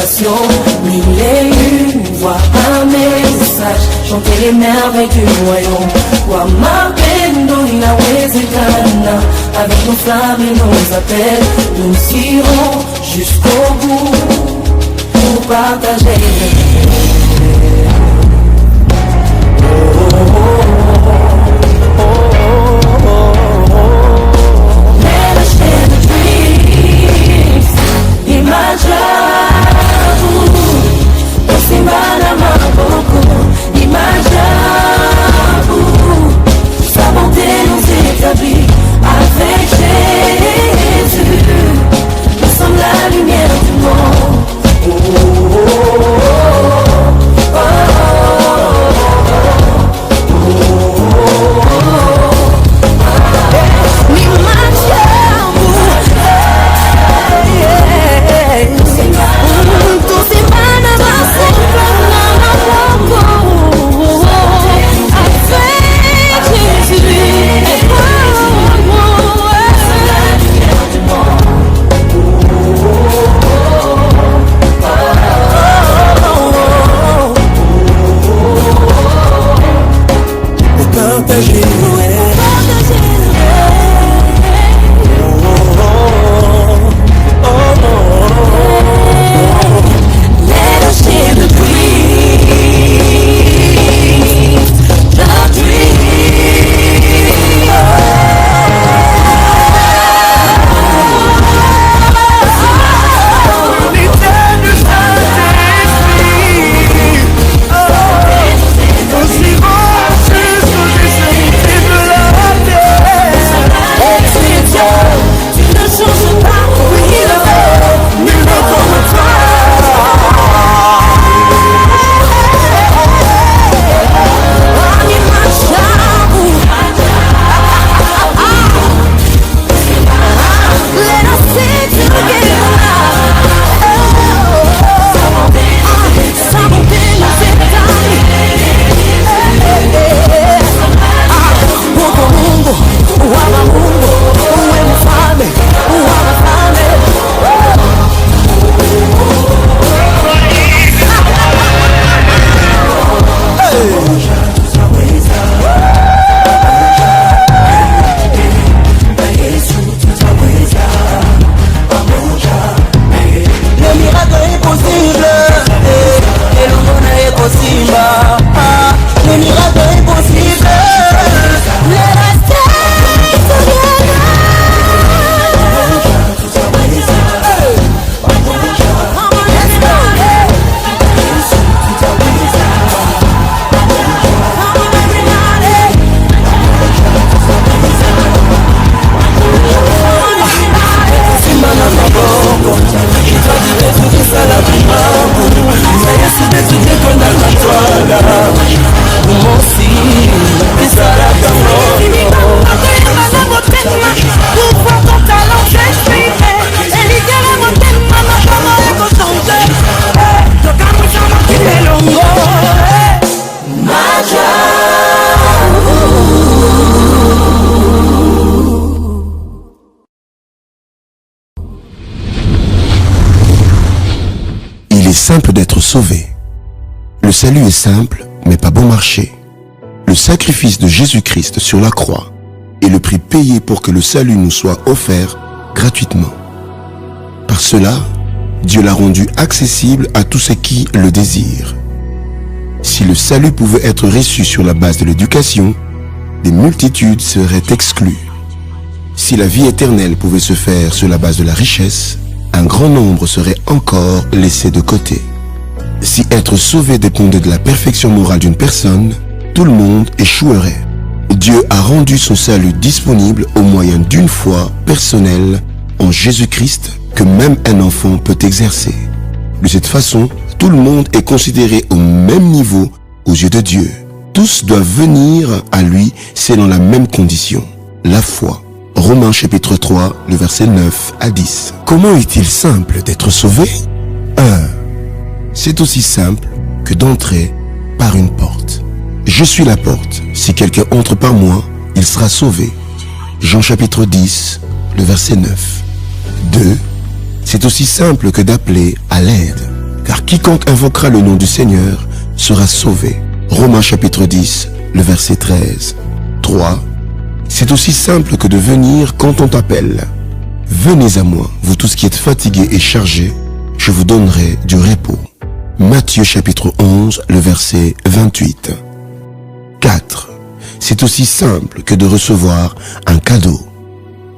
salvation. Mille et une voix, un message, chanter les merveilles du royaume. Kwa mapendo inawezekana, avec nos flammes et nos appels, nous irons jusqu'au bout pour partager. Avec Jésus, nous sommes la lumière du monde. Oh, oh, oh, oh, Simple d'être sauvé. Le salut est simple, mais pas bon marché. Le sacrifice de Jésus-Christ sur la croix est le prix payé pour que le salut nous soit offert gratuitement. Par cela, Dieu l'a rendu accessible à tous ceux qui le désirent. Si le salut pouvait être reçu sur la base de l'éducation, des multitudes seraient exclues. Si la vie éternelle pouvait se faire sur la base de la richesse, un grand nombre serait encore laissé de côté. Si être sauvé dépendait de la perfection morale d'une personne, tout le monde échouerait. Dieu a rendu son salut disponible au moyen d'une foi personnelle en Jésus-Christ que même un enfant peut exercer. De cette façon, tout le monde est considéré au même niveau aux yeux de Dieu. Tous doivent venir à lui selon la même condition, la foi. Romains chapitre 3, le verset 9 à 10. Comment est-il simple d'être sauvé? 1. C'est aussi simple que d'entrer par une porte. Je suis la porte. Si quelqu'un entre par moi, il sera sauvé. Jean chapitre 10, le verset 9. 2. C'est aussi simple que d'appeler à l'aide. car quiconque invoquera le nom du Seigneur sera sauvé. Romains chapitre 10, le verset 13. 3. C'est aussi simple que de venir quand on t'appelle. Venez à moi, vous tous qui êtes fatigués et chargés, je vous donnerai du repos. Matthieu chapitre 11, le verset 28. 4. C'est aussi simple que de recevoir un cadeau.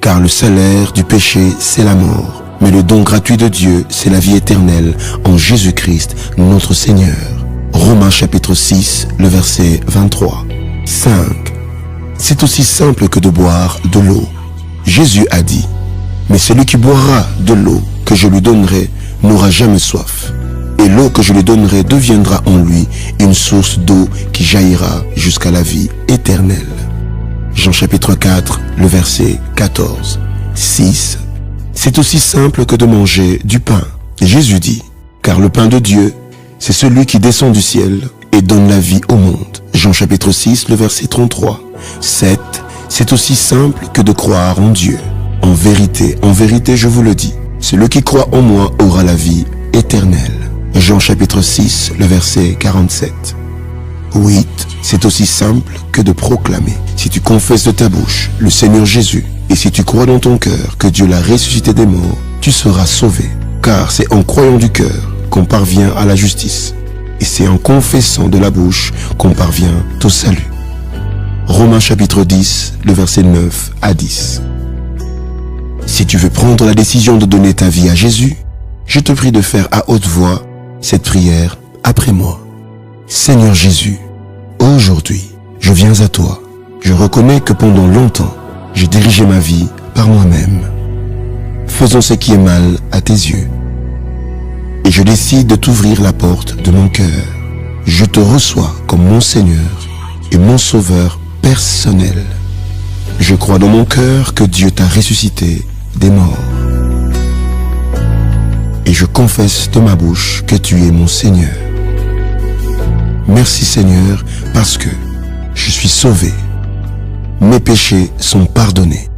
Car le salaire du péché, c'est la mort. Mais le don gratuit de Dieu, c'est la vie éternelle en Jésus-Christ, notre Seigneur. Romains chapitre 6, le verset 23. 5. C'est aussi simple que de boire de l'eau. Jésus a dit, « Mais celui qui boira de l'eau que je lui donnerai n'aura jamais soif. Et l'eau que je lui donnerai deviendra en lui une source d'eau qui jaillira jusqu'à la vie éternelle. » Jean chapitre 4, le verset 14. 6. C'est aussi simple que de manger du pain. Jésus dit, « Car le pain de Dieu, c'est celui qui descend du ciel et donne la vie au monde. » Jean chapitre 6, le verset 33. 7. C'est aussi simple que de croire en Dieu. En vérité, je vous le dis, celui qui croit en moi aura la vie éternelle. Jean chapitre 6, le verset 47. 8. C'est aussi simple que de proclamer. Si tu confesses de ta bouche le Seigneur Jésus, et si tu crois dans ton cœur que Dieu l'a ressuscité des morts, tu seras sauvé. Car c'est en croyant du cœur qu'on parvient à la justice. Et c'est en confessant de la bouche qu'on parvient au salut. Romains chapitre 10, le verset 9 à 10. Si tu veux prendre la décision de donner ta vie à Jésus, je te prie de faire à haute voix cette prière après moi. Seigneur Jésus, aujourd'hui, je viens à toi. Je reconnais que pendant longtemps, j'ai dirigé ma vie par moi-même, faisant ce qui est mal à tes yeux. Et je décide de t'ouvrir la porte de mon cœur. Je te reçois comme mon Seigneur et mon Sauveur personnel. Je crois dans mon cœur que Dieu t'a ressuscité des morts. Et je confesse de ma bouche que tu es mon Seigneur. Merci Seigneur, parce que je suis sauvé. Mes péchés sont pardonnés.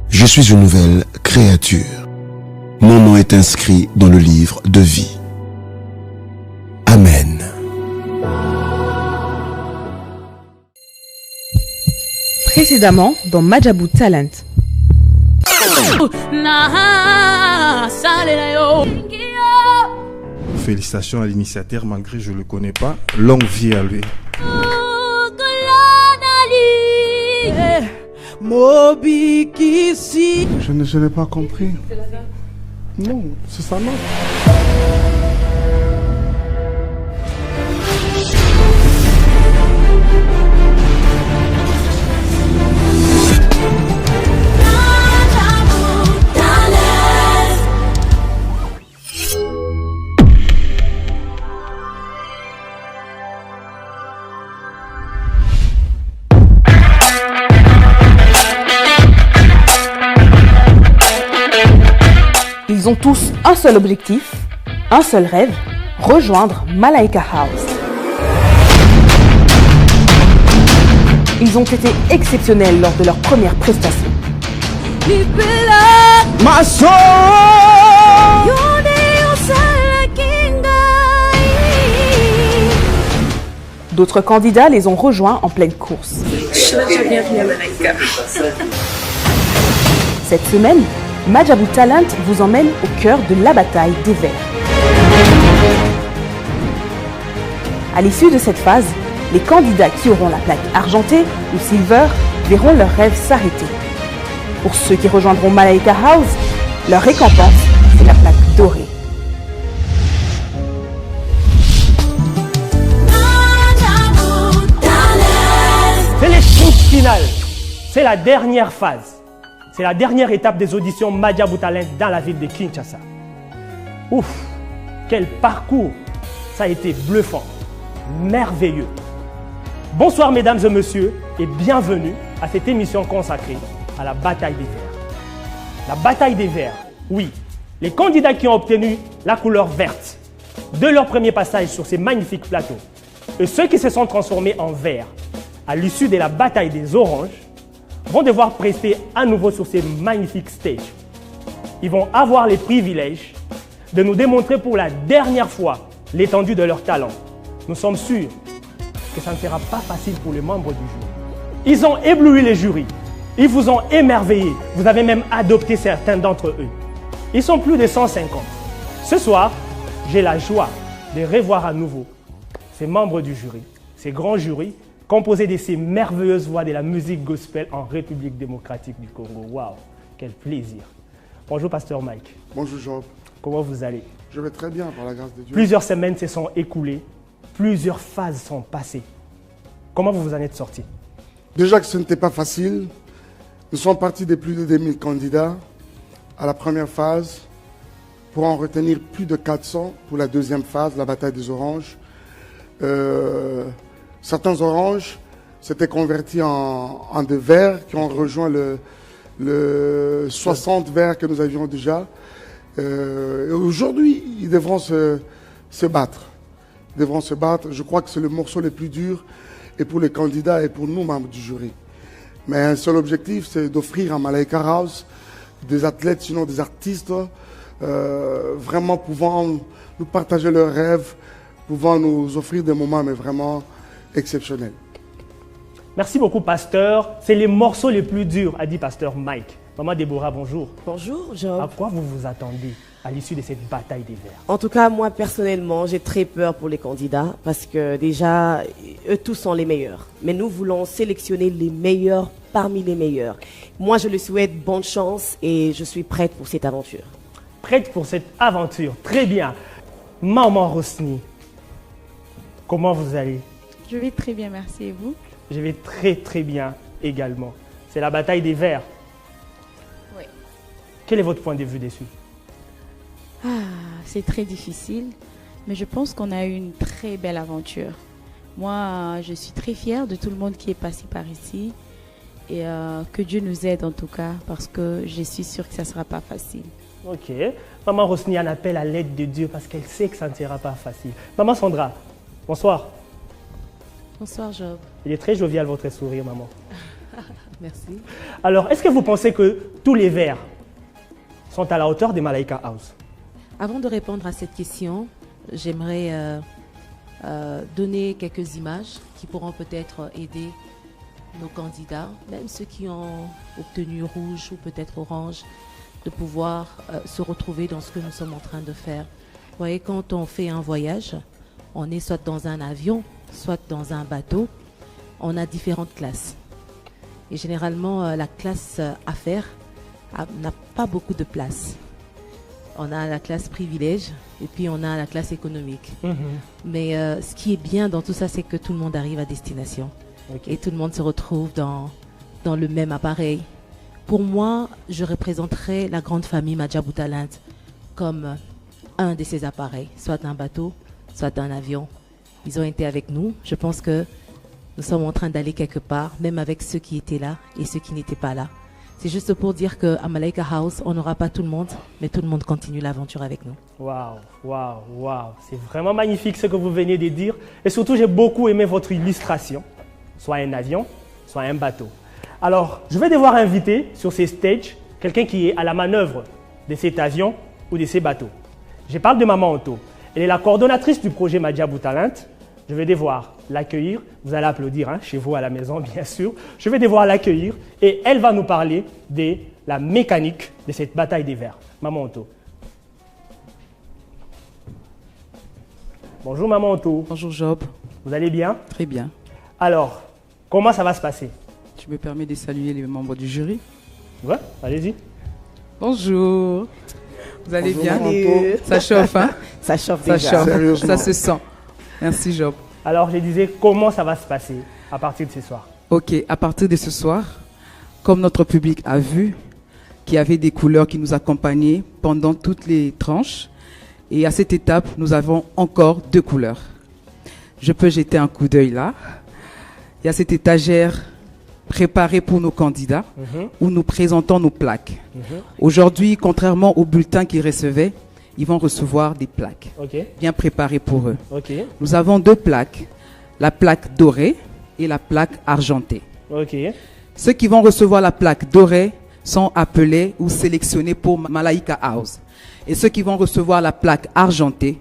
Je suis une nouvelle créature. Mon nom est inscrit dans le livre de vie. Amen. Précédemment dans Madjabou Talent. Félicitations à l'initiateur, malgré je ne le connais pas. Longue vie à lui. Je n'ai pas compris. Non, c'est ça non. Ils ont tous un seul objectif, un seul rêve, rejoindre Malaika House. Ils ont été exceptionnels lors de leur première prestation. D'autres candidats les ont rejoints en pleine course. Cette semaine, Madjabou Talent vous emmène au cœur de la bataille des Verts. À l'issue de cette phase, les candidats qui auront la plaque argentée ou silver verront leurs rêves s'arrêter. Pour ceux qui rejoindront Malaika House, leur récompense, c'est la plaque dorée. C'est les sprint finales. C'est la dernière phase. C'est la dernière étape des auditions Madjabou Talent dans la ville de Kinshasa. Ouf, quel parcours! Ça a été bluffant, merveilleux. Bonsoir mesdames et messieurs et bienvenue à cette émission consacrée à la bataille des Verts. La bataille des Verts, oui, les candidats qui ont obtenu la couleur verte de leur premier passage sur ces magnifiques plateaux et ceux qui se sont transformés en verts à l'issue de la bataille des oranges vont devoir prester à nouveau sur ces magnifiques stages. Ils vont avoir les privilèges de nous démontrer pour la dernière fois l'étendue de leurs talents, nous sommes sûrs que ça ne sera pas facile pour les membres du jury. Ils ont ébloui les jurys. Ils vous ont émerveillé. Vous avez même adopté certains d'entre eux. Ils sont plus de 150. Ce soir, j'ai la joie de revoir à nouveau ces membres du jury, ces grands jurys, composés de ces merveilleuses voix de la musique gospel en République démocratique du Congo. Waouh, quel plaisir. Bonjour, pasteur Mike. Bonjour Job. Comment vous allez? Je vais très bien par la grâce de Dieu. Plusieurs semaines se sont écoulées, plusieurs phases sont passées. Comment vous vous en êtes sorti? Déjà que ce n'était pas facile, nous sommes partis de plus de 2000 candidats à la première phase pour en retenir plus de 400 pour la deuxième phase, la bataille des oranges. Certains oranges s'étaient convertis en des verts qui ont rejoint le 60 verts que nous avions déjà. Et aujourd'hui, ils devront se battre. Ils devront se battre. Je crois que c'est le morceau le plus dur et pour les candidats et pour nous, membres du jury. Mais un seul objectif, c'est d'offrir à Malaika House des athlètes, sinon des artistes, vraiment pouvant nous partager leurs rêves, pouvant nous offrir des moments mais vraiment exceptionnels. Merci beaucoup, pasteur. C'est les morceaux les plus durs, a dit pasteur Mike. Maman Déborah, bonjour. Bonjour, Job. À quoi vous vous attendez à l'issue de cette bataille des Verts? En tout cas, moi, personnellement, j'ai très peur pour les candidats parce que déjà, eux tous sont les meilleurs. Mais nous voulons sélectionner les meilleurs parmi les meilleurs. Moi, je leur souhaite bonne chance et je suis prête pour cette aventure. Prête pour cette aventure, très bien. Maman Rosny, comment vous allez? Je vais très bien, merci. Et vous? Je vais très très bien également. C'est la bataille des Verts. Oui. Quel est votre point de vue dessus? C'est très difficile, mais je pense qu'on a eu une très belle aventure. Moi, je suis très fière de tout le monde qui est passé par ici et que Dieu nous aide en tout cas, parce que je suis sûre que ça ne sera pas facile. Ok. Maman Rosny en appelle à l'aide de Dieu parce qu'elle sait que ça ne sera pas facile. Maman Sandra, bonsoir. Bonsoir Job. Il est très jovial votre sourire, maman. Merci. Alors, est-ce que vous pensez que tous les Verts sont à la hauteur des Malaika House? Avant de répondre à cette question, j'aimerais donner quelques images qui pourront peut-être aider nos candidats, même ceux qui ont obtenu rouge ou peut-être orange, de pouvoir se retrouver dans ce que nous sommes en train de faire. Vous voyez, quand on fait un voyage, on est soit dans un avion, soit dans un bateau, on a différentes classes. Et généralement, la classe affaires n'a pas beaucoup de place. On a la classe privilège et puis on a la classe économique. Mais ce qui est bien dans tout ça, c'est que tout le monde arrive à destination. Okay. Et tout le monde se retrouve dans le même appareil. Pour moi, je représenterais la grande famille Madjabou Talent comme un de ces appareils, soit un bateau, soit un avion. Ils ont été avec nous. Je pense que nous sommes en train d'aller quelque part, même avec ceux qui étaient là et ceux qui n'étaient pas là. C'est juste pour dire qu'à Malaika House, on n'aura pas tout le monde, mais tout le monde continue l'aventure avec nous. Waouh, waouh, waouh. C'est vraiment magnifique ce que vous venez de dire. Et surtout, j'ai beaucoup aimé votre illustration. Soit un avion, soit un bateau. Alors, je vais devoir inviter sur ces stages quelqu'un qui est à la manœuvre de cet avion ou de ces bateaux. Je parle de Maman Otto. Elle est la coordonnatrice du projet Madjabou Talent. Je vais devoir l'accueillir. Vous allez applaudir chez vous à la maison, bien sûr. Je vais devoir l'accueillir et elle va nous parler de la mécanique de cette bataille des Verts. Maman Otto. Bonjour Maman Otto. Bonjour Job. Vous allez bien? Très bien. Alors, comment ça va se passer? Tu me permets de saluer les membres du jury? Ouais, allez-y. Bonjour. Vous allez Bonjour, bien? Salut. Ça chauffe, hein? Ça chauffe Ça déjà. chauffe. Sérieusement. Ça se sent. Merci Job. Alors, je disais, comment ça va se passer à partir de ce soir? Ok, à partir de ce soir, comme notre public a vu, qu'il y avait des couleurs qui nous accompagnaient pendant toutes les tranches, et à cette étape, nous avons encore 2 couleurs. Je peux jeter un coup d'œil là. Il y a cette étagère préparée pour nos candidats, où nous présentons nos plaques. Aujourd'hui, contrairement aux bulletins qu'ils recevaient, ils vont recevoir des plaques bien préparées pour eux. Nous avons 2 plaques, la plaque dorée et la plaque argentée. Ceux qui vont recevoir la plaque dorée sont appelés ou sélectionnés pour Malaika House. Et ceux qui vont recevoir la plaque argentée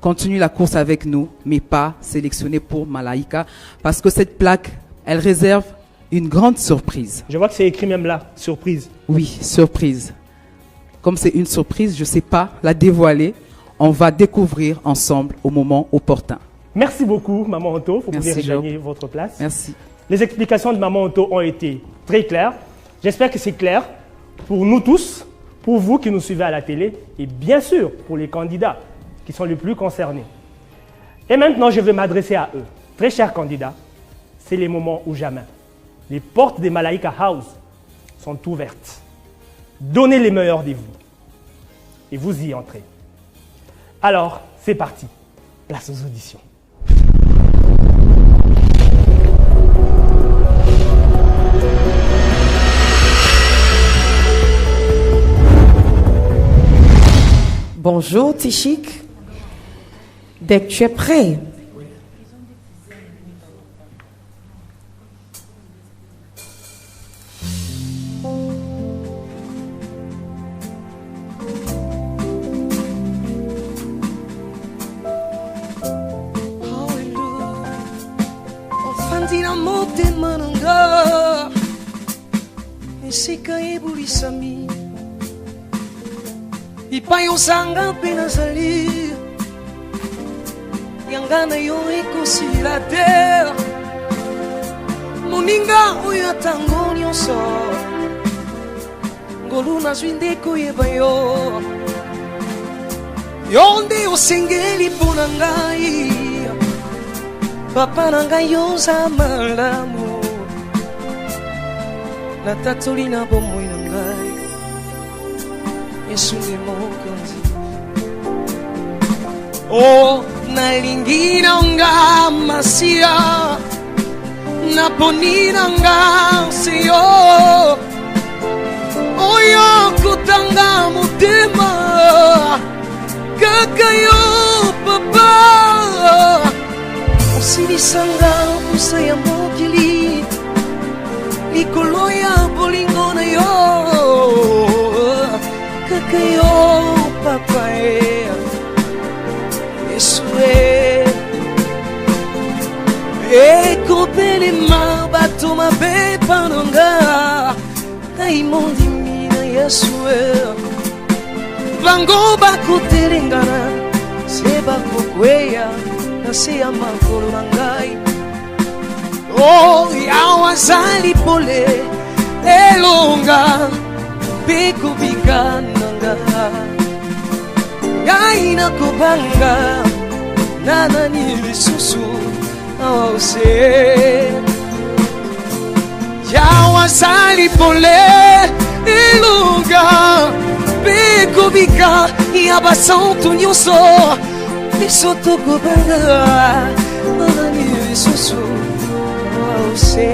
continue la course avec nous, mais pas sélectionné pour Malaika, parce que cette plaque, elle réserve une grande surprise. Je vois que c'est écrit même là, surprise. Oui, surprise. Comme c'est une surprise, je ne sais pas la dévoiler. On va découvrir ensemble au moment opportun. Merci beaucoup, Maman Otto. Vous Merci, pouvez regagner votre place. Merci. Les explications de Maman Otto ont été très claires. J'espère que c'est clair pour nous tous, pour vous qui nous suivez à la télé et bien sûr pour les candidats qui sont les plus concernés. Et maintenant, je vais m'adresser à eux. Très chers candidats, c'est les moments ou jamais. Les portes des Malaika House sont ouvertes. Donnez les meilleurs de vous et vous y entrez. Alors, c'est parti. Place aux auditions. Bonjour Tishik. Dès que tu es prêt. Ofandina motema nanga esika ebulisami ipai ozanga mpe nazali yanga na yo ekosila te moninga oyo ntango nyonso ngolu nazwi nde koyeba yo yo nde osengeli mpo na ngai papa na ngai yoza malamu natatoli na bomoi na ngai Yesu nde mokonzi o nalingi na nga masiya naponi na nga seyo oyo kotanga motema kaka yo papa osilisanga posa ya mokili likolo ya bolingo na yo kaka yo papa Yesu ekopelema bato mabe panonga ngai mondimi na Yesu bango bakotelengana se bakokweya na se ya makolo na ngai o yawa azali pole elonga mpe kobika nanga ngai nakobanga na nani lisusu awa ose yawa azali pole elonga mpe kobika ya basantu nyonso biso tokobanga na nani lisusu awa ose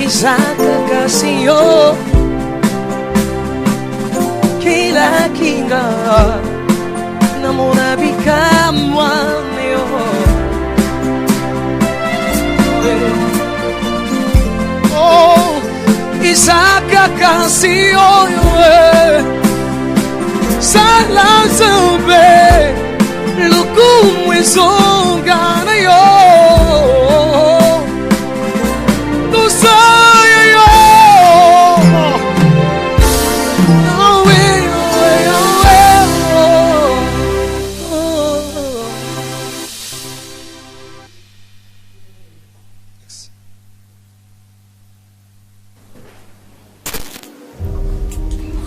Isaka Senhor que la kinga namona bika mwaneo oh Isaka Senhor sala zambe luku mwezonga na yo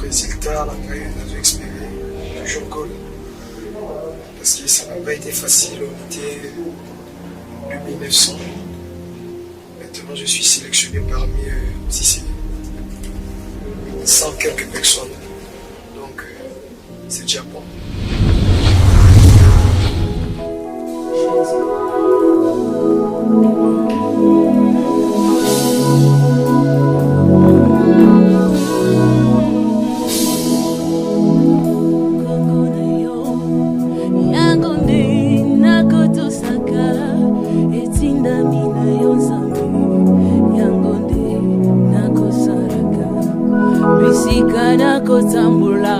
Résultat, la carrière n'a pas exprimé, toujours goal. Parce que ça n'a pas été facile, on était en 1900. Maintenant, je suis sélectionné parmi 100 quelques personnes. Donc, c'est déjà bon. Etinda mina yo nzambe yango nde bisika nakotambula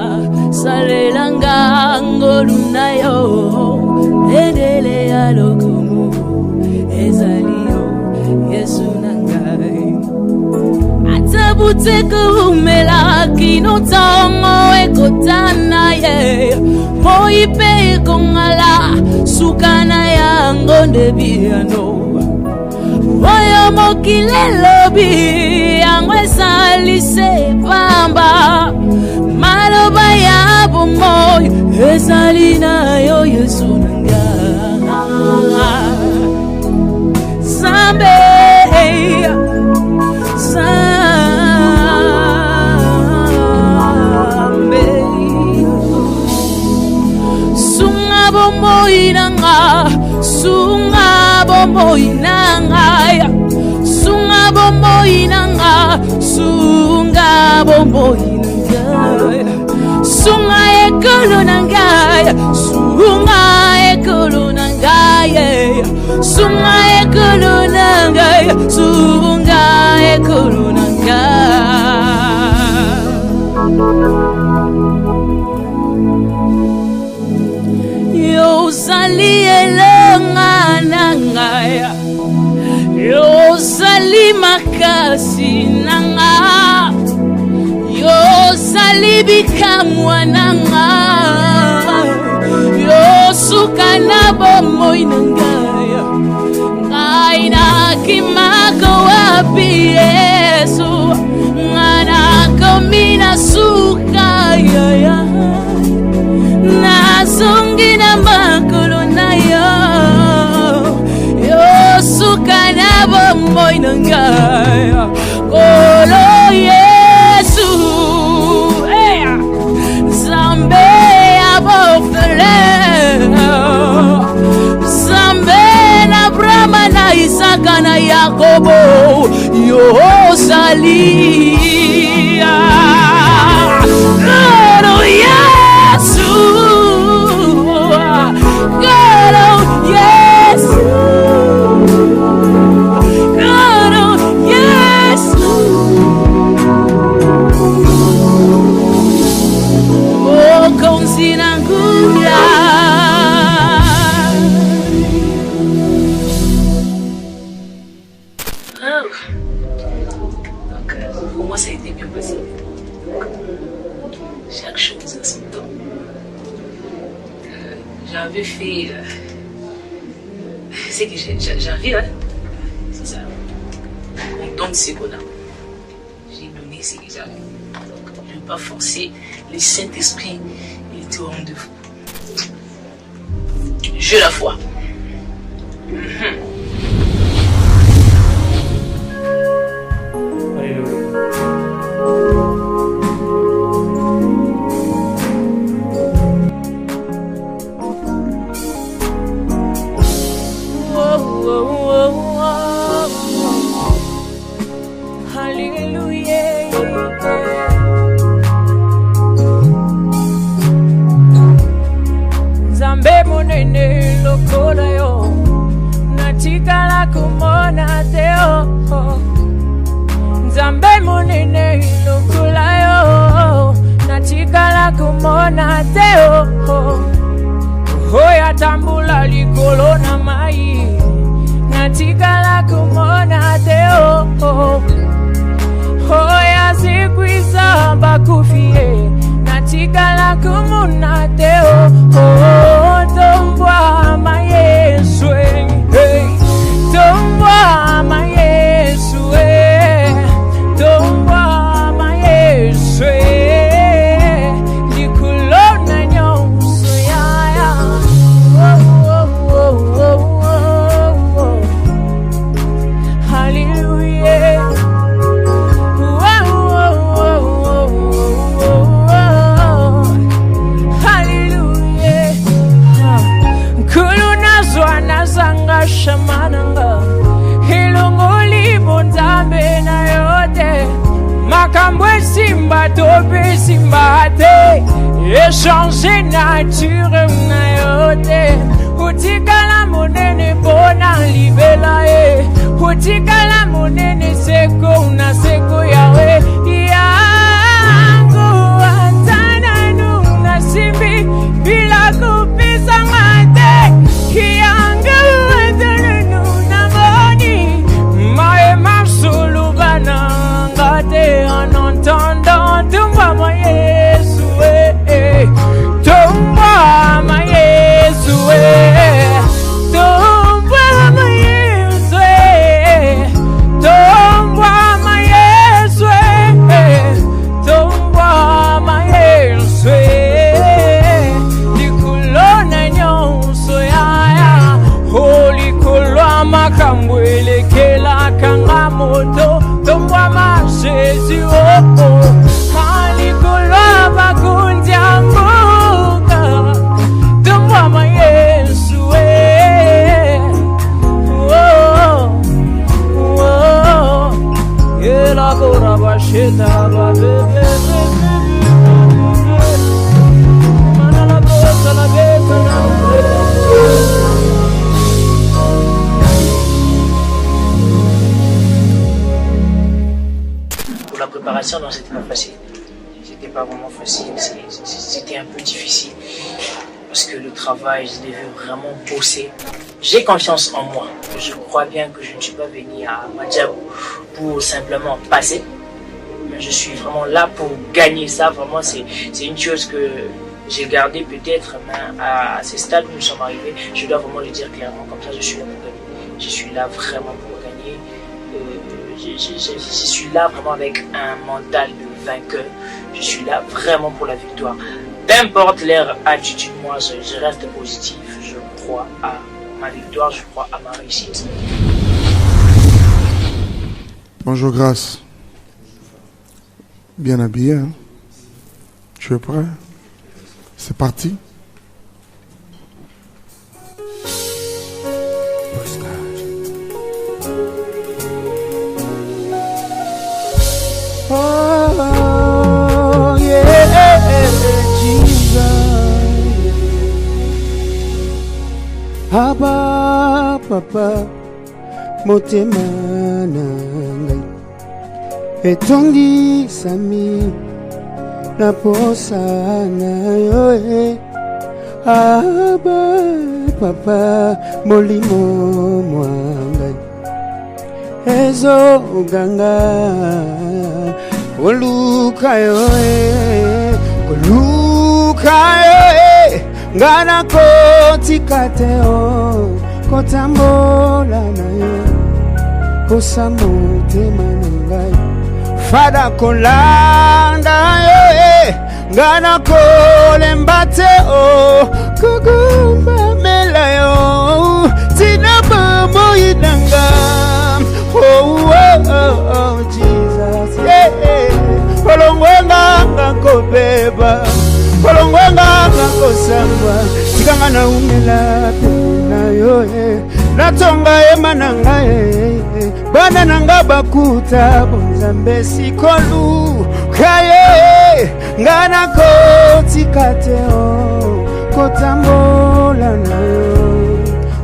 salelanga ngolunayo endelea lokumu ezaliyo Yesu nangai atabuteko umela kinotongo ekotana ye moipe kongala sukana ya ngonde biano Oyo mokilelo bi angwesalise pamba maloba ya bomoy esalina yo Yesu nanga Zambe Sunga bomoy nanga Sunga bomoy nanga Sunga bomoy nanga Sunga bomoy nanga Sunga ekolo nanga Sunga ekolo nanga Sunga ekolo nanga Sunga ekolo nanga Yo sali elonga nanga Yo sali makasi nanga Yo sali bikamwa nanga Yo sukana bomoy nanga Ngai na kimako wapi Yesu Ngana komina suka ya Nazongi na makolo na yo Yo suka na bomoy nanga Kolo Yesu Zambe abofele Zambe na Brahma na Isaka na Yakobo Yo salia Kolo Yesu Pour moi, ça a été bien passé. Chaque chose à son temps. J'avais fait ce que j'avais, hein. C'est ça. On donne ce qu'on a. J'ai donné ce que j'avais. Donc, je ne vais pas forcer. Le Saint-Esprit, il était au rendez-vous. J'ai la foi. Nzambe monene lokula yo natikala kumona teo Hoya tambula likolo na mai natikala kumona teo Hoya sikwisa bakufie natikala kumona teo Tombwa ma Yesu Tombwa ma Yesu Tombwa ma Yesu Likulona nyonso ya Hallelujah Hallelujah Kuluna zwana zanga shamananga Hilongoli bonzambe na yote Makambwe simba tobe simba te Échanger nature na yote Utikala monene bona libela Utikala monene seko na seko yawe Ya préparation, non, c'était pas facile. C'était pas vraiment facile, c'était un peu difficile. Parce que le travail, je devais vraiment bosser. J'ai confiance en moi. Je crois bien que je ne suis pas venu à Madjabou pour simplement passer. Mais je suis vraiment là pour gagner ça. Vraiment, c'est une chose que j'ai gardée peut-être. Mais à ce stade où nous sommes arrivés, je dois vraiment le dire clairement. Comme ça, je suis là pour gagner. Je suis là vraiment pour gagner. Je suis là vraiment avec un mental de vainqueur. Je suis là vraiment pour la victoire. Peu importe leur attitude, moi je reste positif. Je crois à ma victoire, je crois à ma réussite. Bonjour Grâce. Bien habillé, hein? Tu es prêt? C'est parti. Oh, yeah, Jesus. Abba, papa, motema na ngai etongi sami na posa na yo Abba, papa, molimo mwangai ezo ganga oluka yo ngana kotika teo kotambola na yo kosa motema na ngai fada kolanda yo ngana kolemba teo kugumba mela yo tina bambo idanga oh Jesus kolongwenga ngakobeba kolongwenga ngakosamba tikanga na umela na yo natonga emananga bana nanga bakuta bonzambe sikolu kaye ngana kotikateo kotambola na yo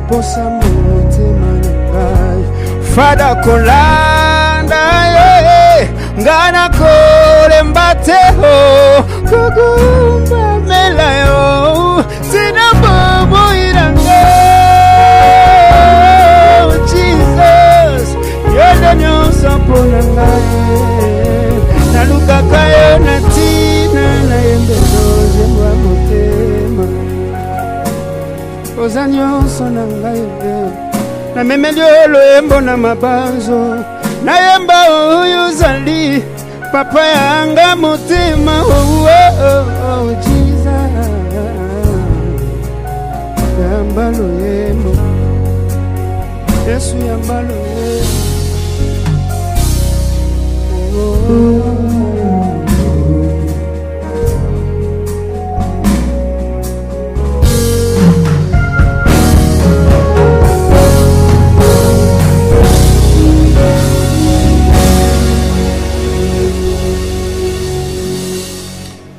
posa motema na ngai fada kolanda yo ngana kolemba teo kugumba mela yo tina bobo iranga Jesus yende nyonso mpona ngai nalukaka yo na tina na yembelo zembwa motema oza nyonso na ngai namemeli loyembo na mabanzo nayemba oyo zali papa yanga motema Jesus yamba loyembo Yesu yamba loyembo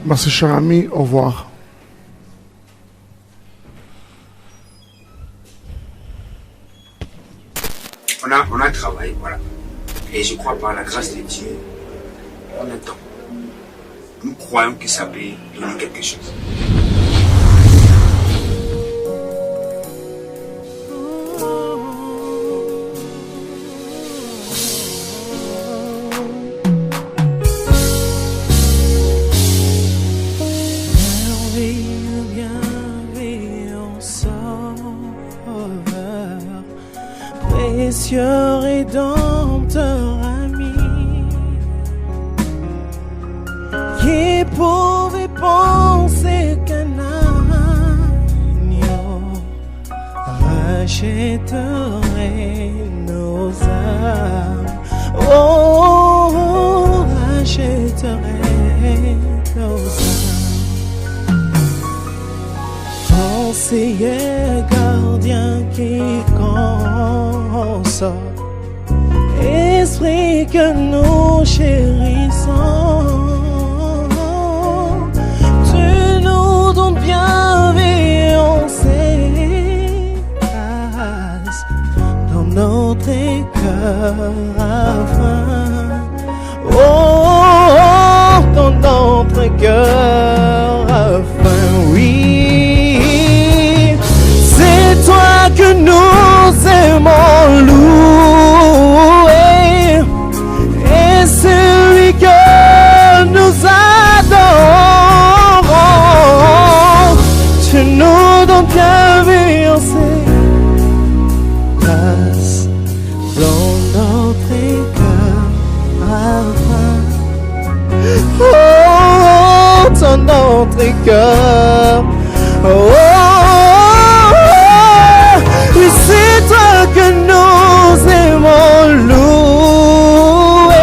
Merci cher ami, au revoir. On a travaillé, voilà. Et je crois par la grâce de Dieu, on attend. Nous croyons que ça peut donner quelque chose. Précieux rédempteur ami, qui pouvait penser qu'un agneau rachèterait nos âmes, oh, rachèterait nos âmes. Conseiller gardien qui esprit que nous chérissons, tu nous donnes bienveillance et grâce dans notre cœur afin, oh, notre cœur. Oh, oh, oh, et c'est toi que nous aimons louer,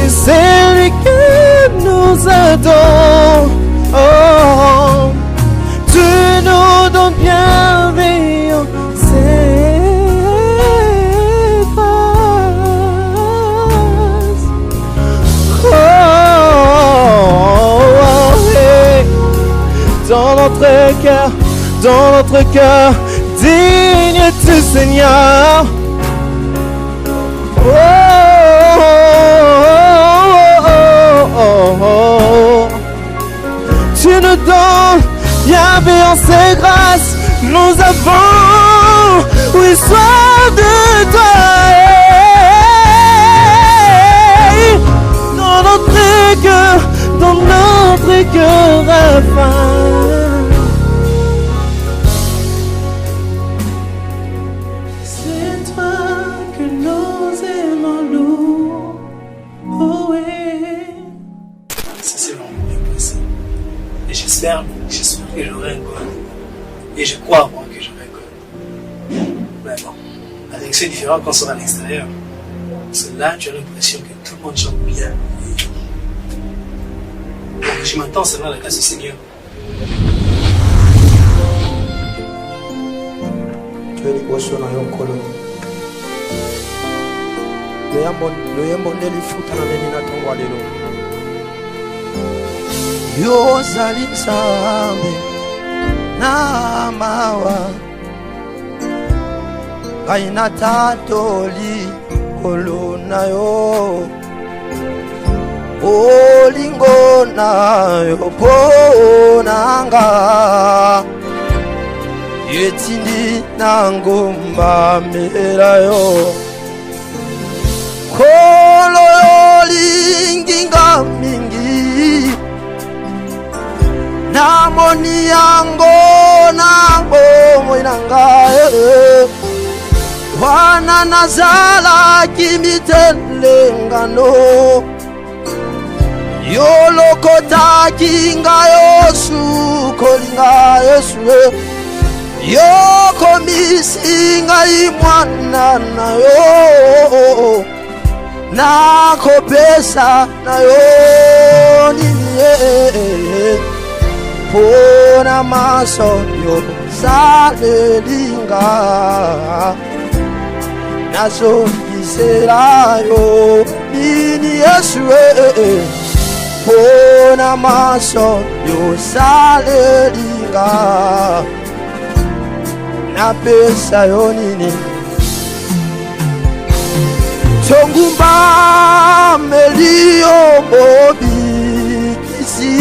et c'est lui que nous adorons. Oh, tu nous donnes bienveillance. Dans notre cœur, digne du Seigneur. Oh, oh, oh, oh, oh. Tu nous donnes bienveillance et grâce. Nous avons, oui, soif de toi. Dans notre cœur afin. J'espère que j'aurai un goal. Et je crois moi que j'aurai un goal. Mais bon, la direction est différente quand on sera à l'extérieur. Parce que là, tu as l'impression que tout le monde chante bien. Donc je m'attends seulement à la grâce du Seigneur. Tu es liboso na yokolo. Le yembo ndeli futa na neni na tongwa lelo. Yo zali nzambe na mawa ngai natatoli kolo na yo olingo na yo ponanga yetindi na ngomba mera yo kolo yolinginga mingi namoni yango na bomo inangae wana nazala kimitelengano yolokota kinga yosu kolinga yesu yokomisinga imwana na yo nakopesa na yo nini pona maso yo salelinga naso kiserayo nini yesu pona maso yo salelinga napesa yo nini tongumba melio bobi kisi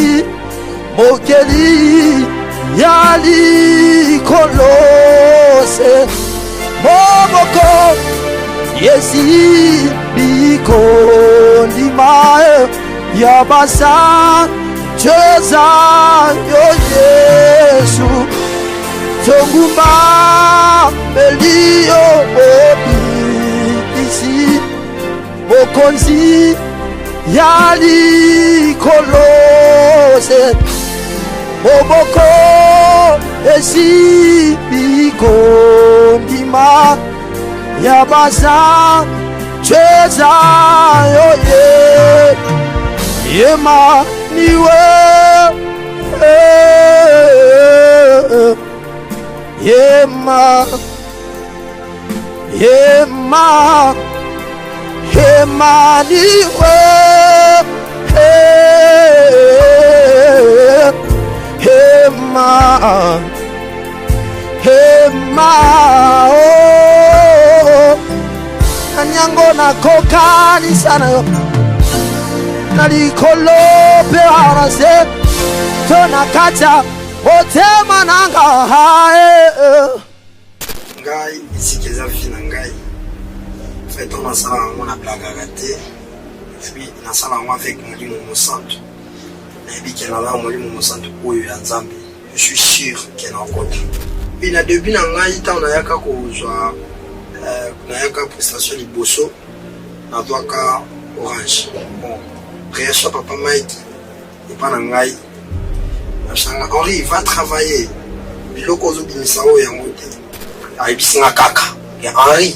mokeli yali kolose momoko yesi biko ndimae yabasa cheza yo yesu tongumba melio bobi kisi mokonzi yali kolose Oboko esi biko ndima yabasa cheza yoye yema niwe yema yema yema niwe Hema, hema, oh, nanyango na kokani sana yo, nalikolo peharase, tona kacha, otema nanga hae. Ngai, ici keza fina ngai, fait on a ça on a blague à rater, puis on a ça avec Molimo Monsanto. Je suis sûr qu'elle rencontre. Puis na début na ngai ta on a yaka ko zwa na yaka prestation liboso na toaka orange. Bon, réaction papa Mike Et pas nangai. Henri va travailler. Biloko zo bimisao yango te. Ayibisinga kaka. Ya Henri.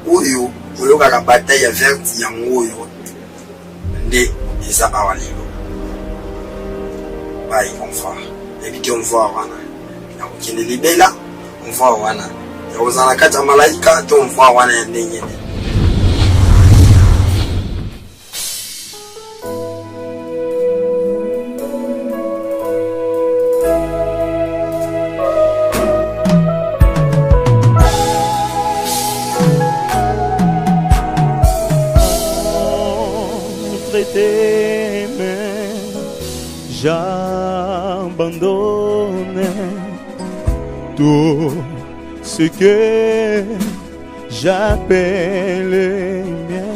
Oyo oyoka la bataille verte yango oyo. Nde eza awalilo. Bye on va. Et puis on va wana. Na okende libela on va wana. Ya ozana kata malaika to on va wana ya ndenge. Tes mains, j'abandonne tout ce que j'appelle mien.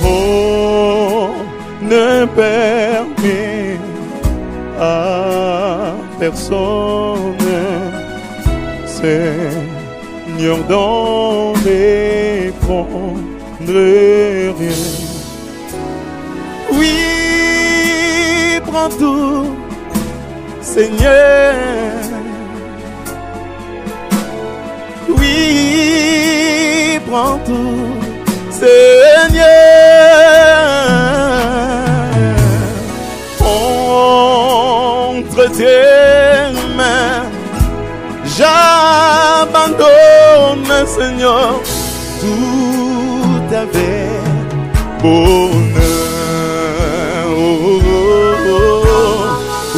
Oh, ne permets à personne, Seigneur, d'en répondre rien. Oui, prends tout, Seigneur. Oui, prends tout, Seigneur. Entre tes mains, j'abandonne, Seigneur, tout avec bonheur.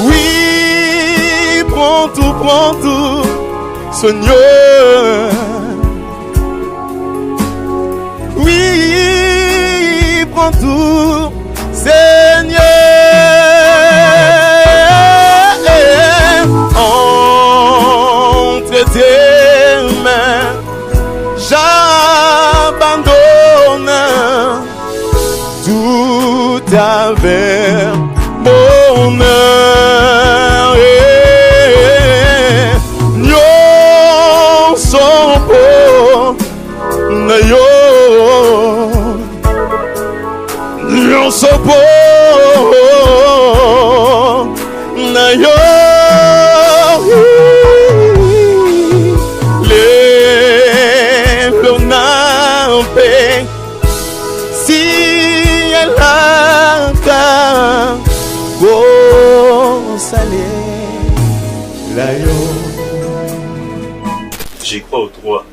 Oui, prends tout, Seigneur. Oui, prends tout, Seigneur. Entre tes mains, j'abandonne tout avec bonheur. Nyonso po na yo, nyonso po na yo. Le nape si elle a go salé la yo. J'y crois au 3.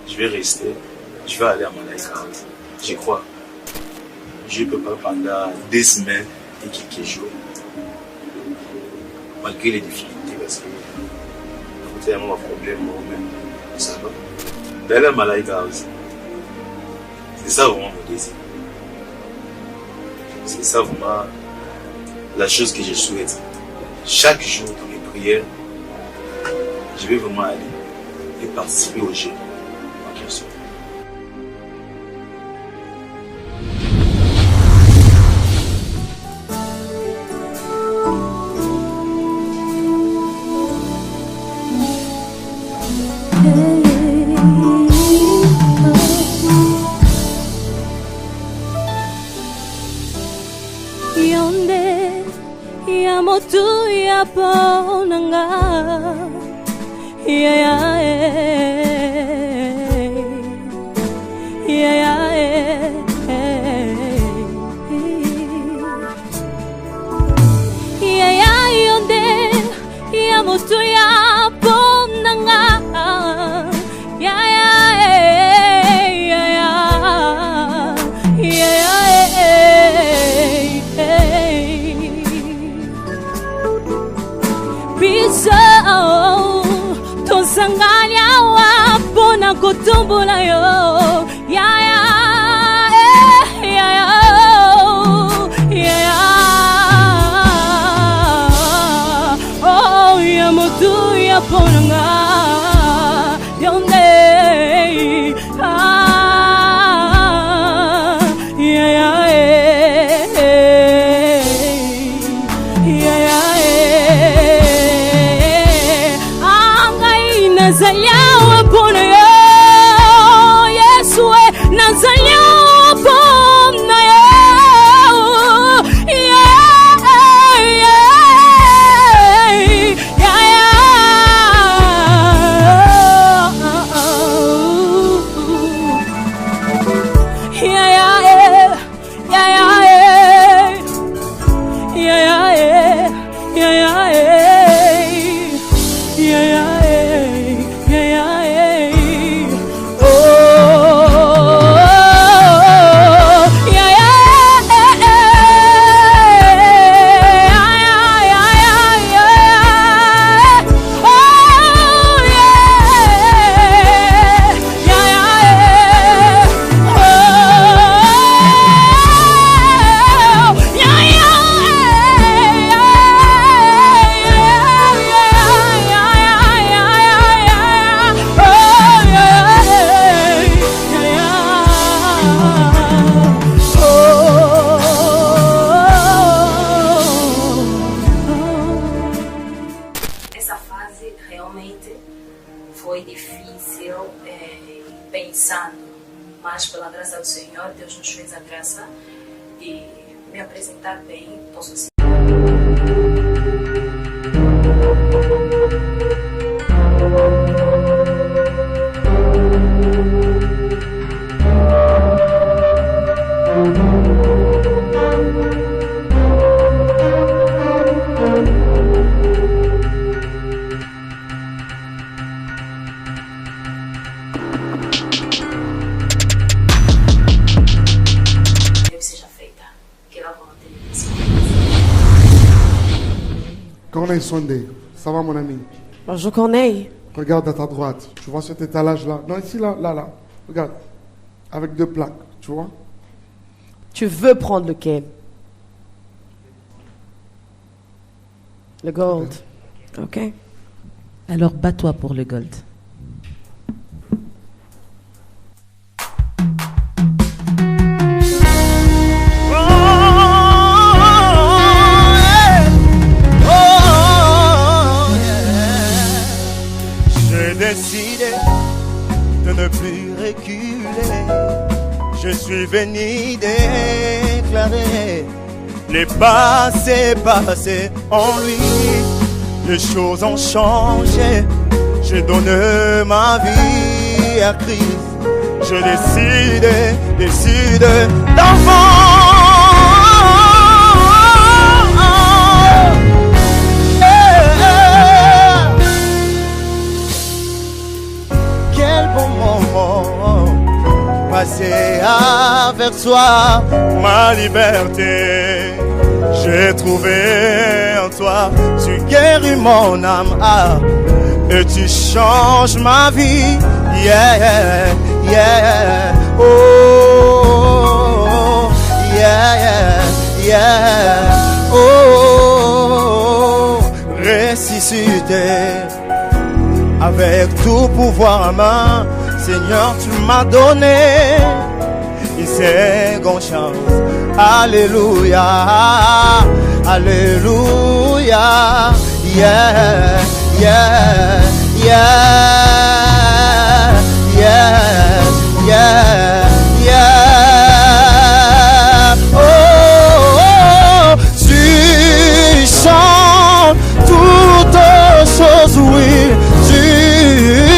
Je vais rester. Je vais aller à Malaika. J'y crois. Je peux pas pendant des semaines et quelques jours. Malgré les difficultés, parce que c'est un problème moi-même. Ça va. D'aller à Malaika aussi. C'est ça vraiment mon désir. C'est ça vraiment la chose que je souhaite. Chaque jour dans mes prières, je vais vraiment aller et participer au jeu. Bien sûr. Tu ya ponanga ya ya ya ya ya ya yonde ya motu ya ponanga ya ya ya ya ya tosanganya wapona kotombola yo ya ya ya ya ya oh ya motu ya ponanga yonde ya ya Zayawa pono yo, yeah. me apresentar bem, posso ser. Corneille Sondé, ça va mon ami? Bonjour Corneille. Regarde à ta droite, tu vois cet étalage-là? Non, ici, là. Regarde, avec 2 plaques, tu vois? Tu veux prendre lequel? Le gold. Ok. Alors bats-toi pour le gold. Décidé de ne plus reculer. Je suis venu déclarer les passés en lui. Les choses ont changé. Je donne ma vie à Christ. Je décide d'enfant. Passer avec toi ma liberté. J'ai trouvé en toi, tu guéris mon âme et tu changes ma vie. Yeah, yeah, oh, yeah, yeah, oh, ressuscité avec tout pouvoir en main. Seigneur, tu m'as donné une seconde chance. Alléluia, alléluia, yeah, yeah, yeah, yeah, yeah, yeah. Oh, oh, oh. Tu changes toutes choses, oui, tu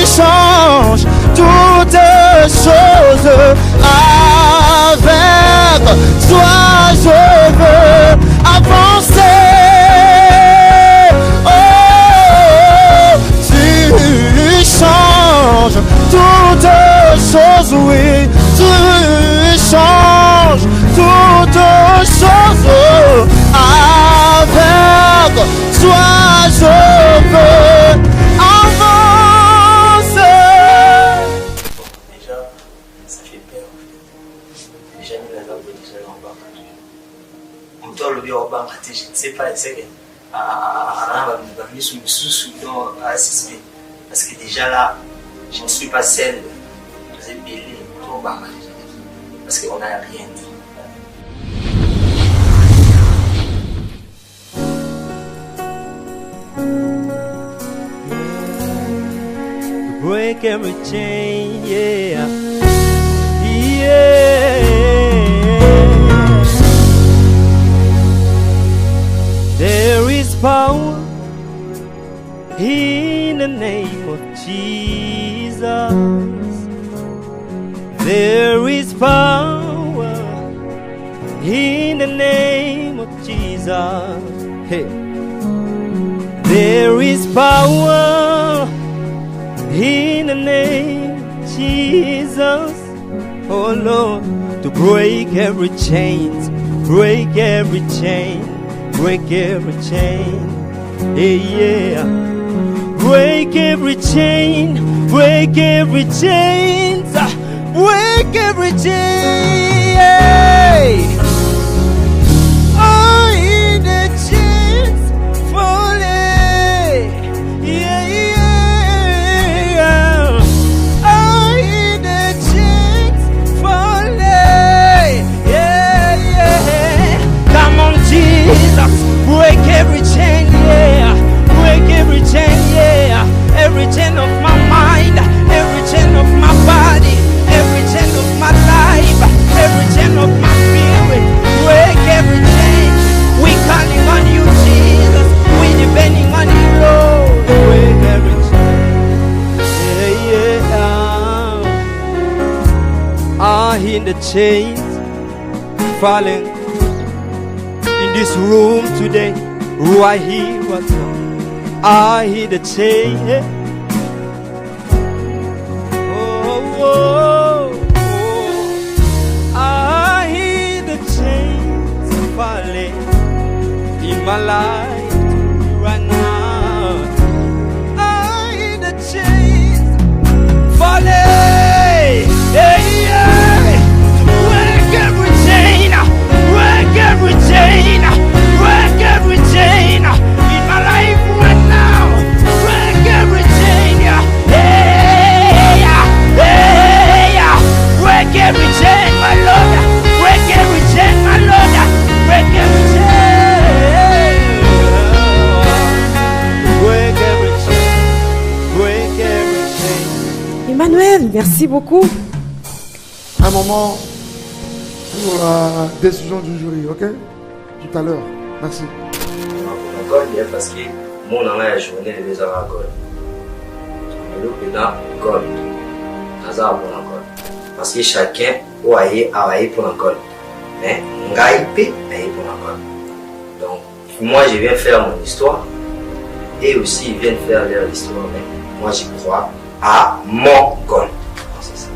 changes toutes choses. Avec toi je veux avancer. Oh, tu changes toutes choses, oui, tu changes toutes choses. Avec toi je veux avancer. Je ne sais pas, c'est que parce que déjà là, je ne suis pas seul. Vous êtes belé, parce qu'on n'a rien dit. Break every chain, yeah, yeah. There is power in the name of Jesus. There is power in the name of Jesus. Hey. There is power in the name of Jesus. Oh Lord, to break every chain, break every chain. Break every chain, yeah. Break every chain, break every chain, break every chain. Oh, in the chains falling, yeah, yeah. Oh, in the chains falling, yeah, yeah. Come on, Jesus. Break every chain, yeah. Break every chain, yeah. Every chain of my mind, every chain of my body, every chain of my life, every chain of my spirit. the chains falling in this room today. Oh, I hear what's up. I hear the chains. Oh, oh, oh. I hear the chains falling in my life right now. I hear the chains falling. Hey, hey. Break every chain, break every chain, break every chain in my life right now. Break every chain, hey, hey, break every chain, my Lord. Break every chain, my Lord. Break every chain, break every chain, break every chain. Emmanuel, merci beaucoup. Un moment pour la décision du jury, ok? Tout à l'heure. Merci. Encore bien parce que mon nom est journée de les avoir encore. Le président encore. Nazar pour encore. Parce que chacun a aillé pour encore. Mais Ngaïpe a pour encore. Donc moi je viens faire mon histoire et aussi ils viennent faire leur histoire. Mais moi je crois à mon goal. C'est ça.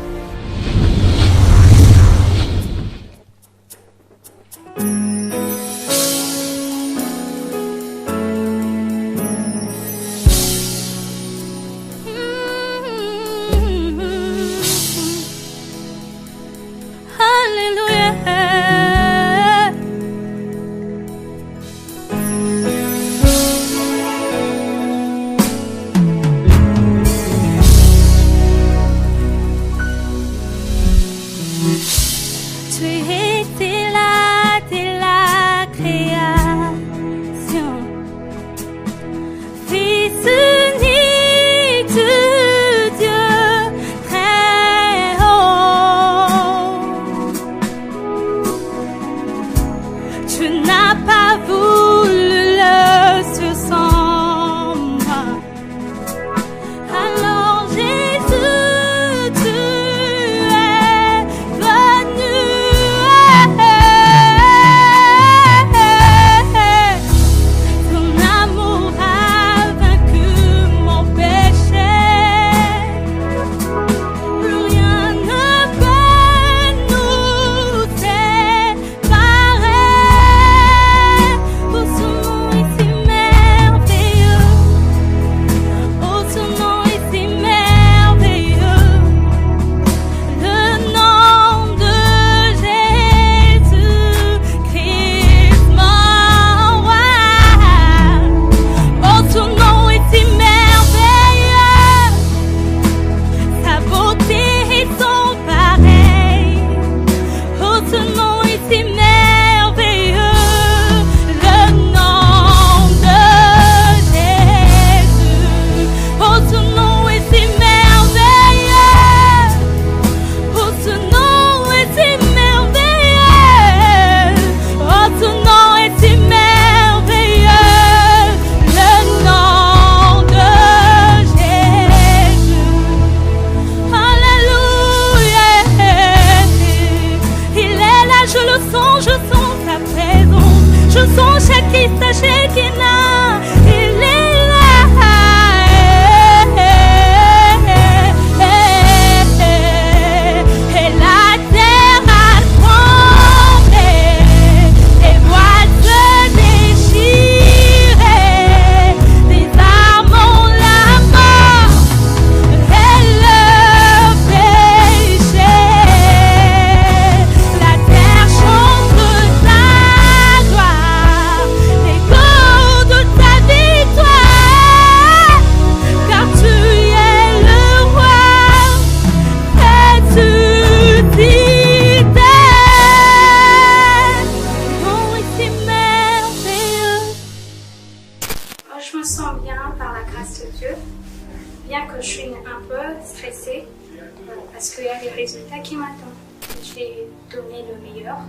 parce qu'il y a des résultats qui m'attendent. J'ai donné le meilleur,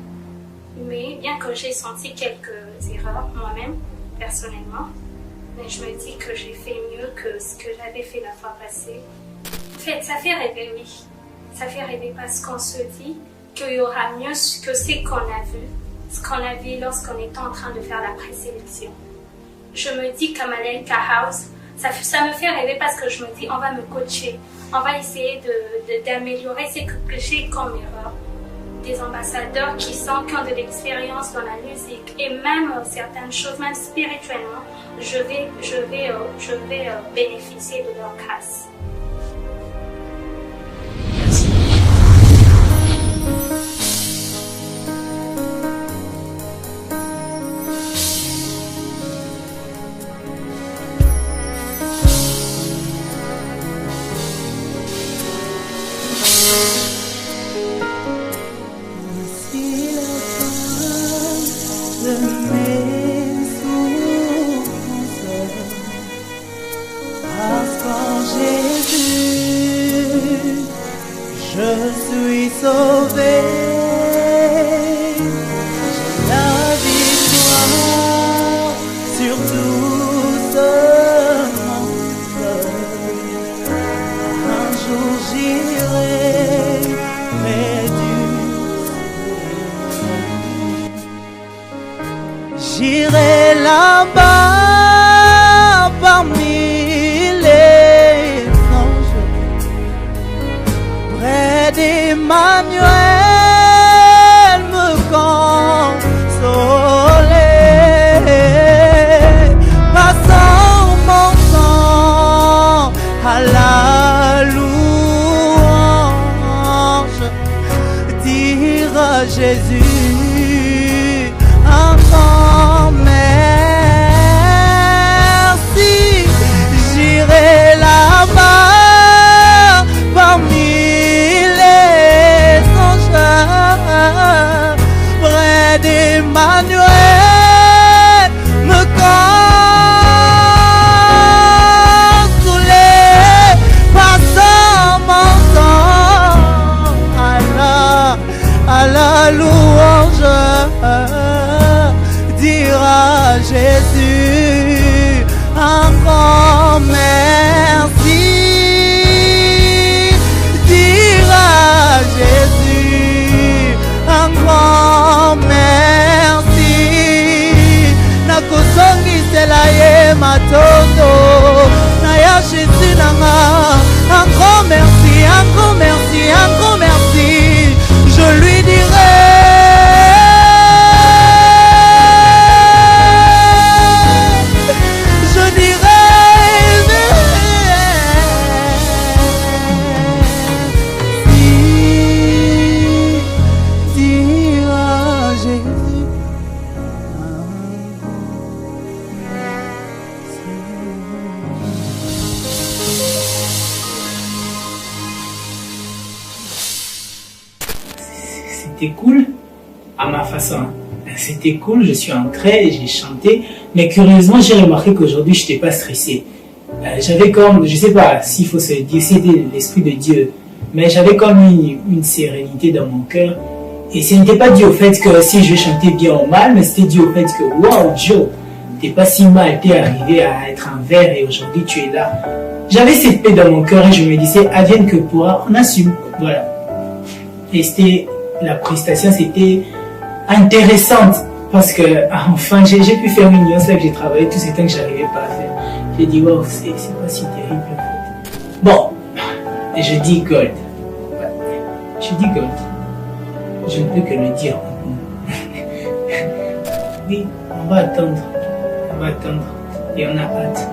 mais bien que j'ai senti quelques erreurs moi-même, personnellement, mais je me dis que j'ai fait mieux que ce que j'avais fait la fois passée. En fait, ça fait rêver, oui. Ça fait rêver parce qu'on se dit qu'il y aura mieux que ce qu'on a vu lorsqu'on était en train de faire la présélection. Je me dis qu'à Malaika House, ça me fait rêver parce que je me dis on va me coacher, on va essayer d'améliorer ce que j'ai comme erreur. Des ambassadeurs qui ont de l'expérience dans la musique et même certaines choses, même spirituellement, je vais bénéficier de leur grâce. J'irai là-bas parmi les anges, près d'Emmanuel me consoler, passant mon temps à la louange, dire à Jésus Emmanuel me consoler, passant mon temps à la louange, dire à Jésus un grand merci, dire à Jésus un grand merci. Nakosongisela ye matondo na ya Jésus nanga. Un grand merci, un grand merci, un grand merci. Je lui dirai, je dirai merci, dire à Jésus. C'était cool à ma façon. C'était cool, je suis entré, j'ai chanté, mais curieusement j'ai remarqué qu'aujourd'hui je n'étais pas stressé. J'avais comme, je sais pas s'il faut se dire, c'était l'Esprit de Dieu, mais j'avais comme une sérénité dans mon cœur. Et ce n'était pas dû au fait que si je chantais bien ou mal, mais c'était dû au fait que waouh Joe, t'es pas si mal, t'es arrivé à être un verre et aujourd'hui tu es là. J'avais cette paix dans mon cœur et je me disais advienne que pourra, on assume, voilà. Et c'était la prestation, c'était intéressante parce que enfin j'ai pu faire une nuance là que j'ai travaillé tout ce temps que j'arrivais pas à faire. J'ai dit wow, c'est pas si terrible en fait. Bon, et je dis gold. Je dis gold. Je ne peux que le dire. Oui, on va attendre et on a hâte.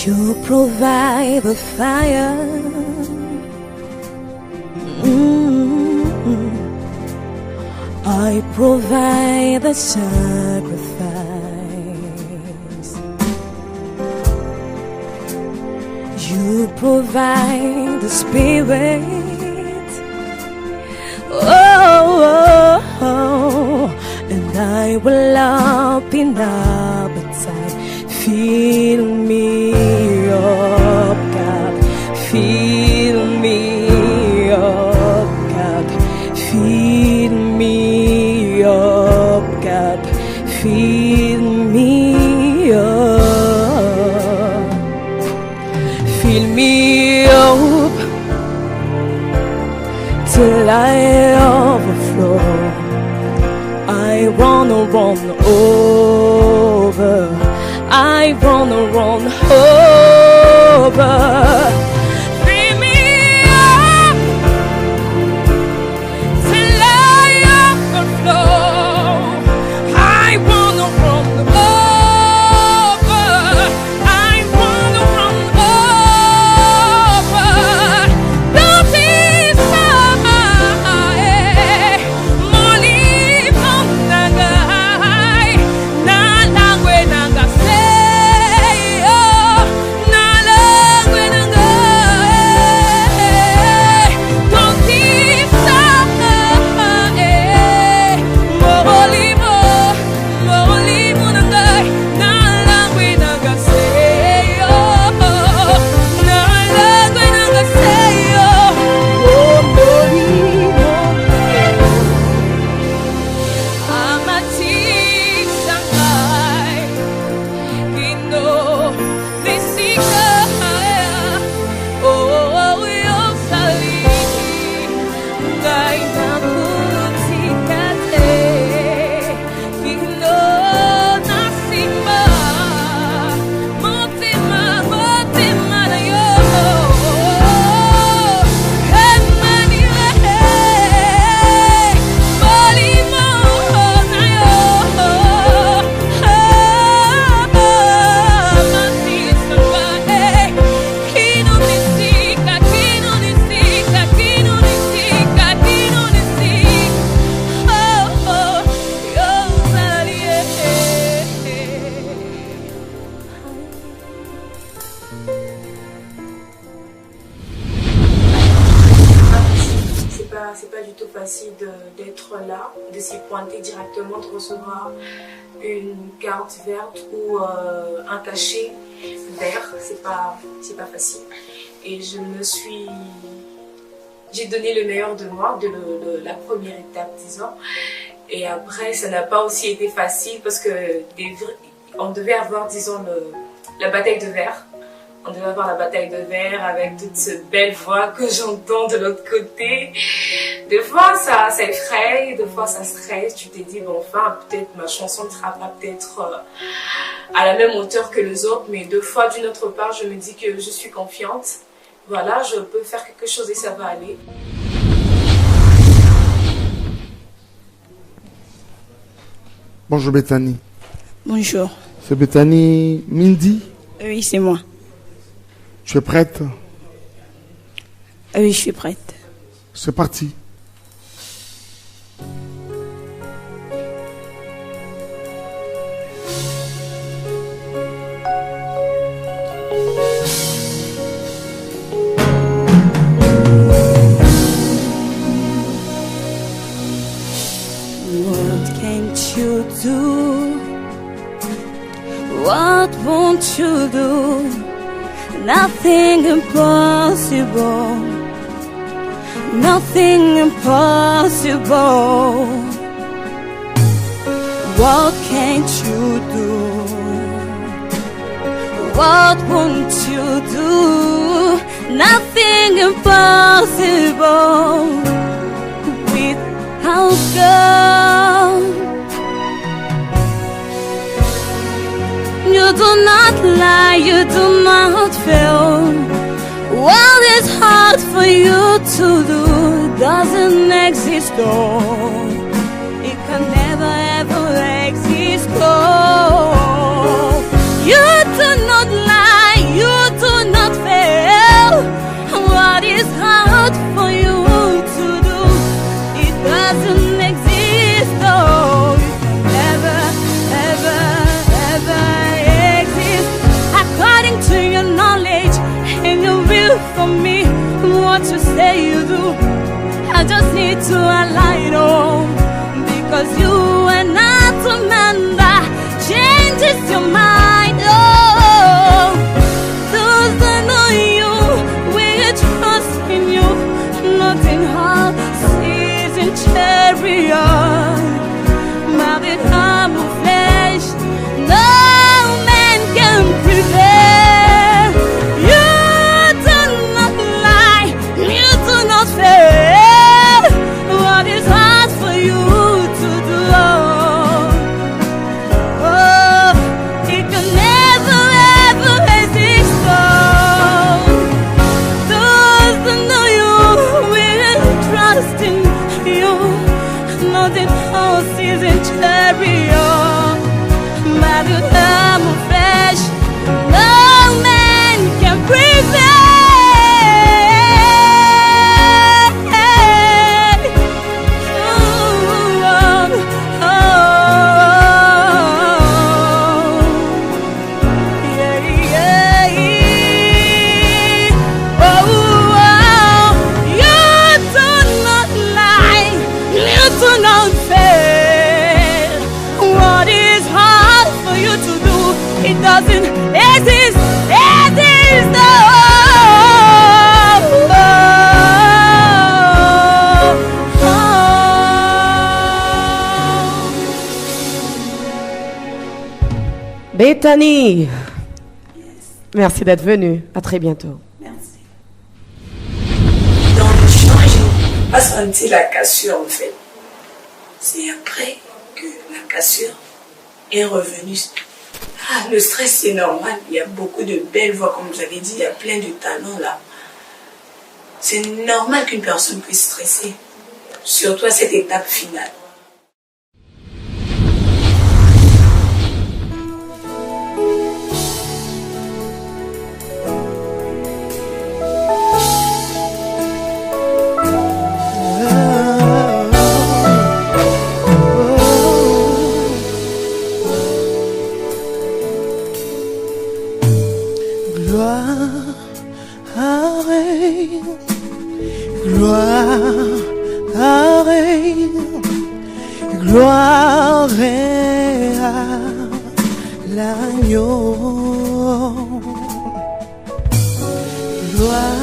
You provide the fire. I provide the sacrifice. You provide the spirit. Oh, and I will up in appetite. Fill me up, God. Fill me up, God. up, fill me up, fill me up till I overflow. I wanna run over, I wanna run over. Fill me up till I overflow. I wanna run over, I wanna run over. Don't be shy, money from the guy. Na langwe nanga say, oh, na langwe nanga. Don't be shy, morolimo, morolimo nanga. Na langwe nanga say, oh, na langwe nanga say, oh, morolimo. Amati Shanghai, Kino, Nisika, oh, Yosali, Gaina Kutikate, Kino, Nasima, Motima, Motima, yo, Emani, Molimo, C'est pas du tout facile d'être là, de s'y pointer directement, de recevoir une carte verte ou un cachet vert. C'est pas facile. Et j'ai donné le meilleur de moi, de la première étape, disons. Et après, ça n'a pas aussi été facile parce que on devait avoir, disons, la bataille de verre. On devait avoir la bataille de verre avec toute cette belle voix que j'entends de l'autre côté. Des fois, ça effraie, des fois, ça stresse. Tu te dis, bon, enfin, peut-être ma chanson ne sera pas peut-être à la même hauteur que les autres, mais deux fois, d'une autre part, je me dis que je suis confiante. Voilà, je peux faire quelque chose et ça va aller. Bonjour Bethany. Bonjour. C'est Bethany Mindy. Oui, c'est moi. Tu es prête? Oui, je suis prête. C'est parti. What can't you do? What won't you do? Nothing impossible. Nothing impossible. What can't you do? What won't you do? Nothing impossible. Without God, you do not lie, you do not fail. What is hard for you to do doesn't exist, oh. It can never ever exist, oh. You do not lie, you do not fail. What is hard for you to do, it doesn't exist, oh. It can never, ever, ever exist. According to your knowledge and your will for me, what you say you do, I just need to align, oh. Because you are not a man that changes your mind, oh. Those that know you will trust in you. Nothing hard sees in chariot, but it hard. Bethany, merci d'être venue. À très bientôt. Merci. Dans le chant, je n'ai pas senti la cassure en fait. C'est après que la cassure est revenue. Ah, le stress c'est normal. Il y a beaucoup de belles voix, comme vous avez dit, il y a plein de talents là. C'est normal qu'une personne puisse stresser, surtout à cette étape finale. Gloire à l'agneau, gloire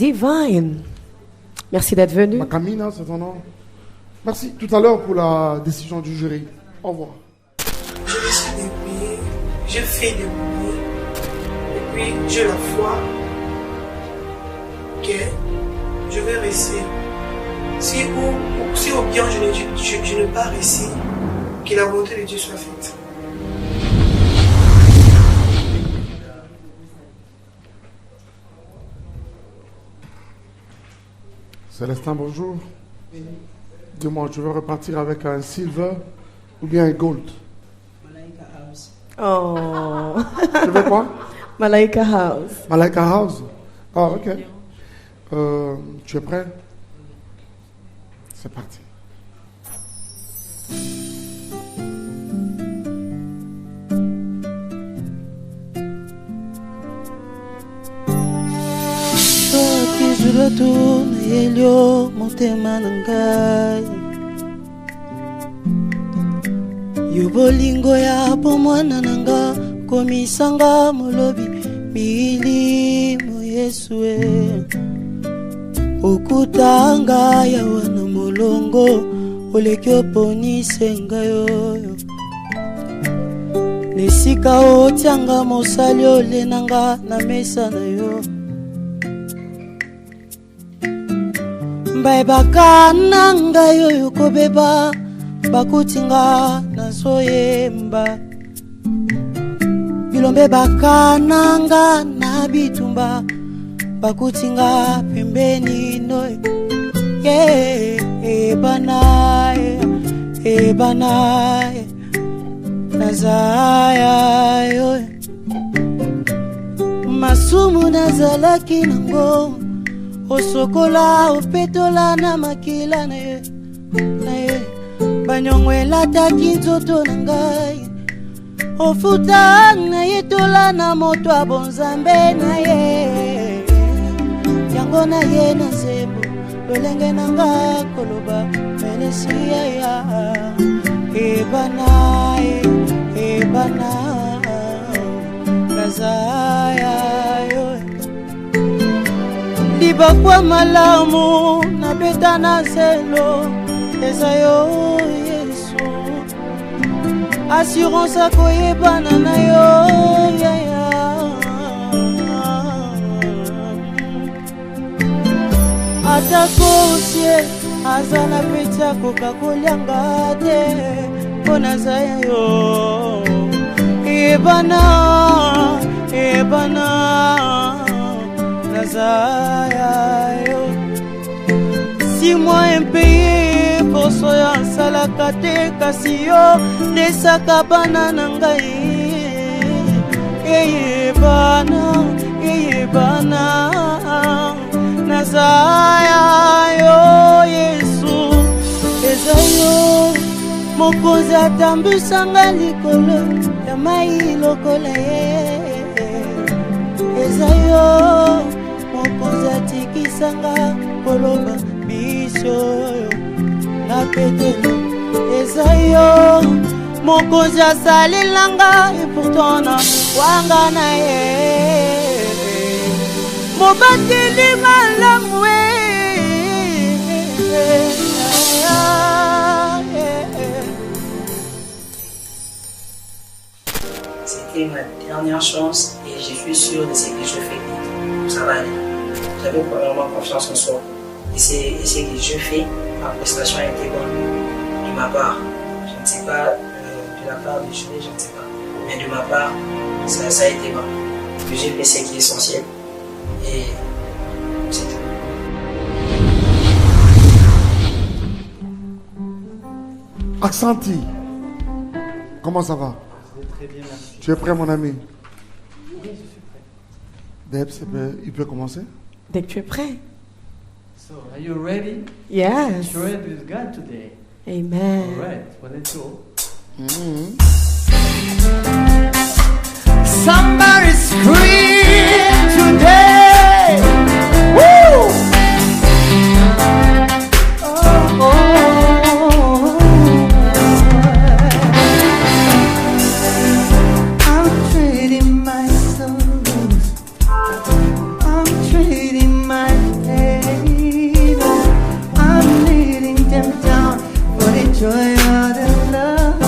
Divine, merci d'être venu. Makamina, c'est ton nom. Merci tout à l'heure pour la décision du jury. Au revoir. Je laisse débrouiller, je fais débrouiller. Et puis j'ai la foi que je vais réussir. Si au bien je n'ai pas réussi, que la volonté de Dieu soit faite. Célestin, bonjour. Dis-moi, tu veux repartir avec un silver ou bien un gold? Oh. Tu veux quoi? Malaika House. Malaika House. Ah, ok. Tu es prêt? C'est parti. Soki na yelio motema na ngai yo bolingo ya pomwana na nga komisanga molobi milimo Yesu okutanga ya wana molongo oleki oponise ngai oyo esika otianga mosali olenanga na mesa na yo bayebaka na ngai oyo kobeba bakutinga nazoyemba bilombe bakananga na bitumba bakutinga pembeni noy ebana nazaya yo masumu nazalaki nango osokola opetola na makila na ye banyongo elataki nzoto na ngai ofuta na ye tola na moto abonzambe na ye yango na ye na nzembo lolenge na nga koloba melesiya ya ebana nazaya yo libakwa malamu na beta na zelo eza yo Yesu assurance akoyebana na yo atako sie azala peti akoka kolianga te mpo nazaya yo ebana nazaya yo 6 mois impayé poso ya nsalaka te kasi yo nesaka bana na ngai eyebana nazaya yo Yesu eza yo mokonzi atambwisanga likolo ya mai lokola ye eza yo mokonzi atikisanga koloba biso na petelo eza yo mokonzi asalelanga epourtant na wanga na ye mobateli malamu C'était ma dernière chance et je suis sûr de ce que je fais. Ça va aller. J'avais premièrement confiance en soi. Et ce que je fais, ma prestation a été bonne de ma part. Je ne sais pas de la part du jury, je ne sais pas. Mais de ma part, ça a été bon. Que j'ai fait ce qui est essentiel. Et c'est tout. Aksanti, comment ça va? Très bien, merci. Tu es prêt, mon ami? Oui, je suis prêt. Deb, il peut commencer? Dès que tu es prêt. So, are you ready? Yes. Join with God today. Amen. All right, well, let's go. Somebody scream today. Woo! I'm trading my sorrows. I'm trading my pain. I'm leading them down for the joy of the love.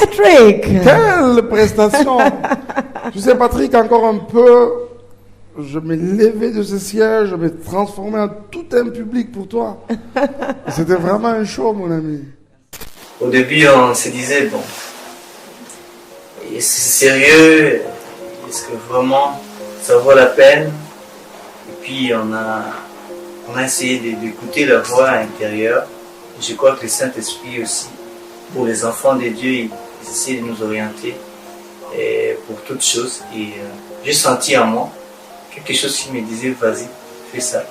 Patrick! Quelle prestation! Tu sais, Patrick, encore un peu, je me levais de ce siège, je me transformais en tout un public pour toi. C'était vraiment un show, mon ami. Au début, on se disait, bon, c'est sérieux, est-ce que vraiment ça vaut la peine? Et puis on a essayé d'écouter la voix intérieure. Je crois que le Saint-Esprit aussi, pour les enfants de Dieu, il essaie de nous orienter pour toutes choses. Et j'ai senti en moi quelque chose qui me disait, vas-y, fais ça.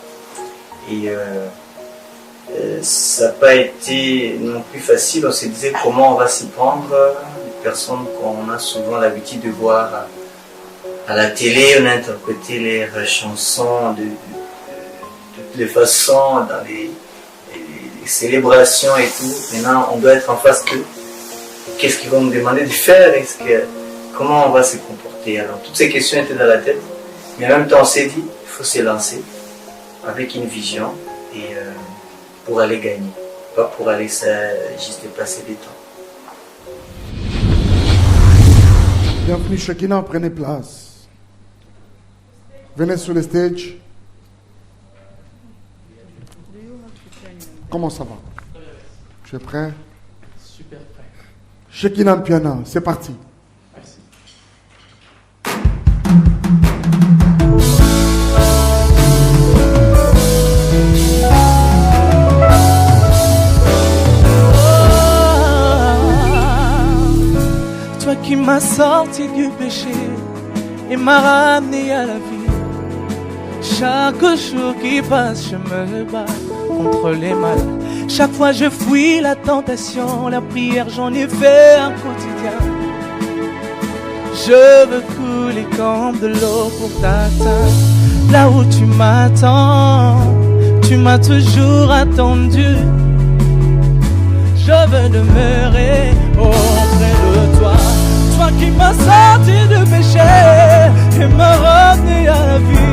Et ça n'a pas été non plus facile. On se disait comment on va s'y prendre. Les personnes qu'on a souvent l'habitude de voir à la télé, on a interprété leurs chansons de toutes les façons, dans les célébrations et tout. Maintenant, on doit être en face d'eux. Qu'est-ce qu'ils vont nous demander de faire? Comment on va se comporter? Alors, toutes ces questions étaient dans la tête. Mais en même temps, on s'est dit, il faut se lancer avec une vision et pour aller gagner, pas pour aller juste passer du temps. Bienvenue, Shekina, prenez place. Venez sur le stage. Comment ça va? Tu es prêt? Super prêt. Shekina piano, c'est parti. Merci. Toi qui m'as sorti du péché et m'as ramené à la vie. Chaque jour qui passe, je me bats contre les malades. Chaque fois je fuis la tentation, la prière j'en ai fait un quotidien. Je veux couler comme de l'eau pour t'atteindre. Là où tu m'attends, tu m'as toujours attendu. Je veux demeurer auprès de toi. Toi qui m'as sorti du péché et m'as ramené à la vie.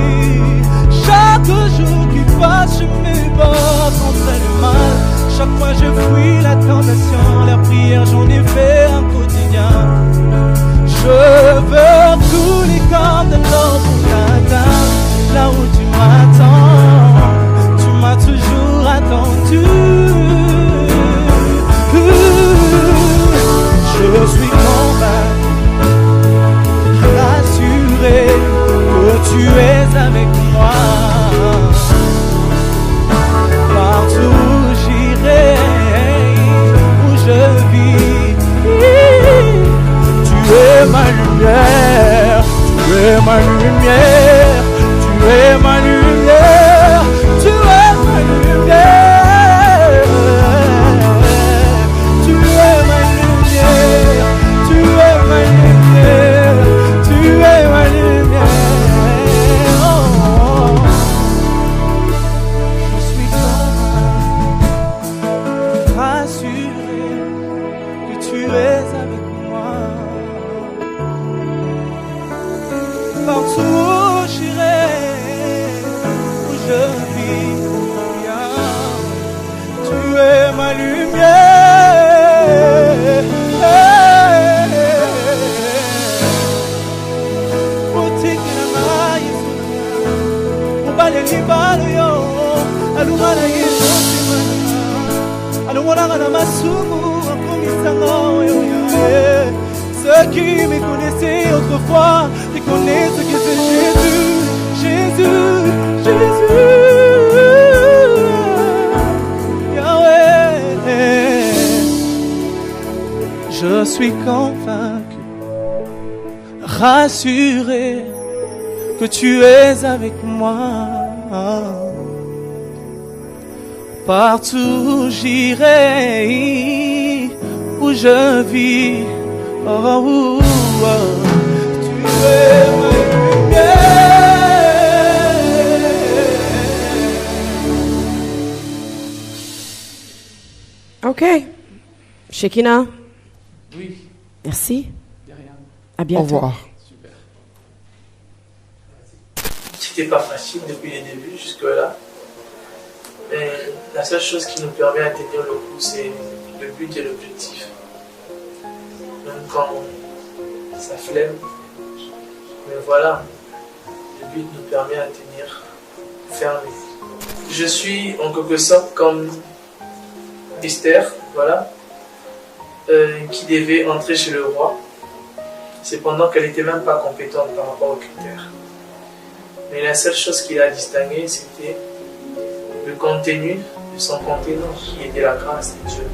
Chaque jour qui passe, je me bats contre le mal. Chaque fois je fuis la tentation, la prière j'en ai fait un quotidien. Je veux couler comme de l'eau pour t'atteindre. Là où tu m'attends, tu m'as toujours attendu. Je suis convaincu, rassuré que tu es avec moi. Partout où j'irai, où je vis, tu es ma lumière, tu es ma lumière, tu es ma lumière, tu es ma lumière. Ceux qui me connaissaient autrefois reconnaissent que c'est Jésus, Jésus, Jésus, Yahweh. Je suis convaincu, rassuré que tu es avec moi. Partout où j'irai, où je vis, oh, tu es ma lumière. Ok. Shekina. Oui. Merci. De rien. À bientôt. Au revoir. Super. C'était pas facile depuis le début jusque-là. Mais la seule chose qui nous permet de tenir le coup, c'est le but et l'objectif. Nous quand ça flemme. Mais voilà, le but nous permet à tenir fermé. Je suis en quelque sorte comme Esther, voilà, qui devait entrer chez le roi. Cependant qu'elle n'était même pas compétente par rapport aux critères. Mais la seule chose qui l'a distinguée, c'était le contenu de son contenant, qui était la grâce de Dieu.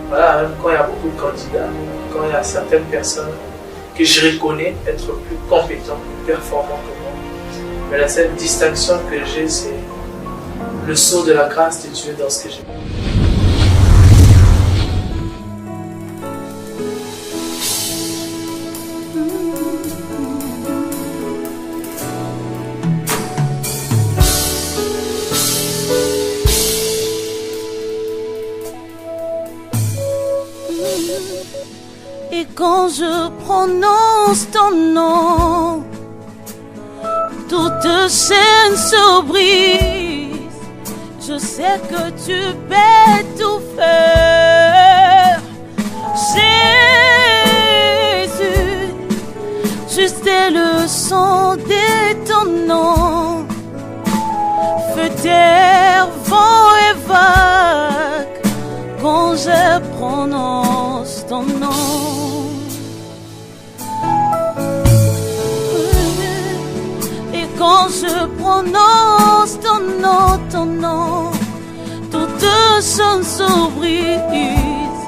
Voilà, même quand il y a beaucoup de candidats, quand il y a certaines personnes que je reconnais être plus compétentes, plus performantes que moi, mais la seule distinction que j'ai, c'est le sceau de la grâce de Dieu dans ce que j'ai. Et quand je prononce ton nom, toute scène se brise. Je sais que tu peux tout faire, Jésus. Juste le son de ton nom, feu, terre, vent et vague. Quand je prononce ton nom, quand je prononce ton nom, toute son brise.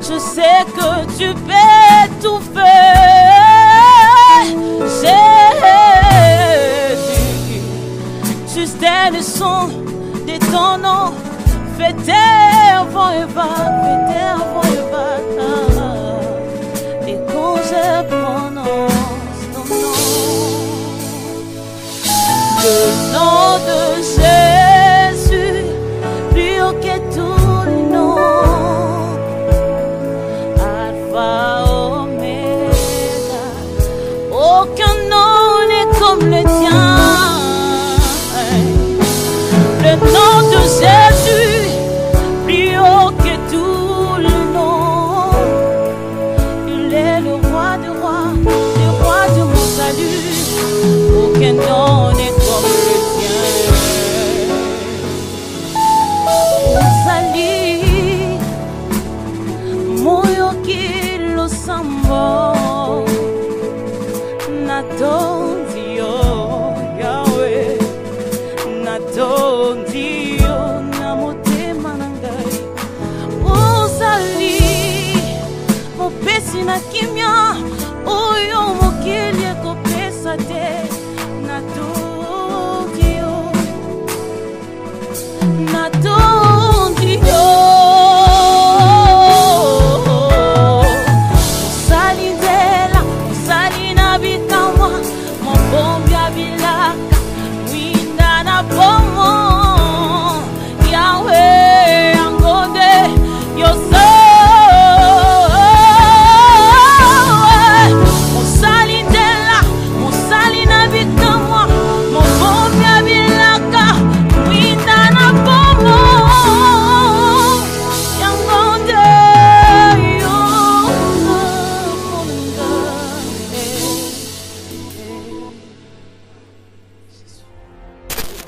Je sais que tu peux tout faire, Jésus. Juste le son de ton nom, fait terre, vent et vague, fait terre, vent et vague. Et quand je prononce ton nom, le nom de Jésus, plus haut que tout le nom, Alpha, Oméga, aucun nom n'est comme le tien. Le nom de Jésus, plus haut que tout le nom, il est le roi des rois, le roi de mon salut. Aucun nom n'est Natondio Yahweh, Natondio Namotema Nangai. Uzali Mopesi na kimya, Oyo mokili ekopesa te. Natondio, Natondio.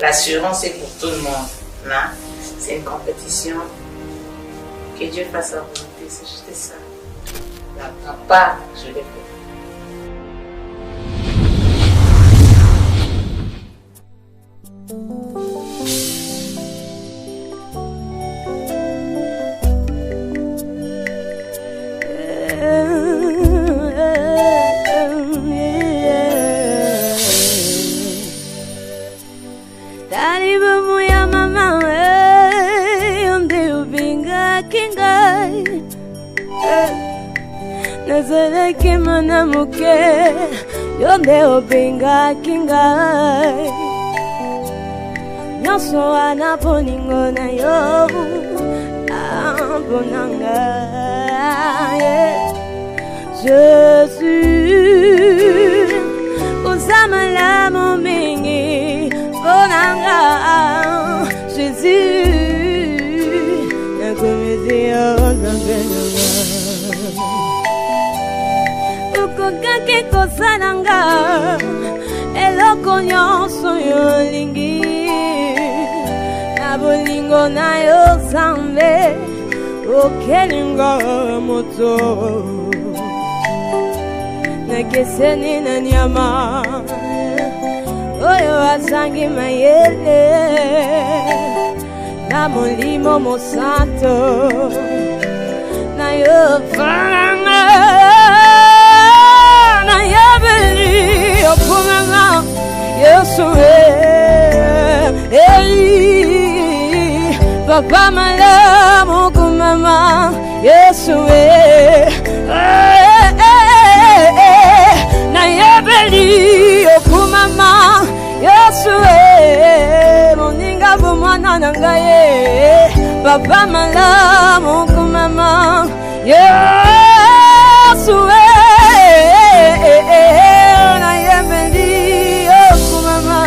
L'assurance est pour tout le monde. Là, c'est une compétition. Que Dieu fasse sa volonté, c'est juste ça. La part, je l'ai fait. Nazalaki mana moke, yonde obenga kingai. Nyonso wana boningo na yo, abonanga. Jésus, ozamala momingi, bonanga. Jésus, nakomezi ozambelanga. okoki kosalanga eloko nyonso yo olingi na bolingo na yo Nzambe okelinga moto nakeseni na nyama oyo asangi mayele na molimo mosanto na yo falanga na yabeli okumanga Yesu Papa malamu kumama Yesu na yabeli okumama Yesu moninga bomwana nangaye Papa malamu kumama Yesu na yabeli okumama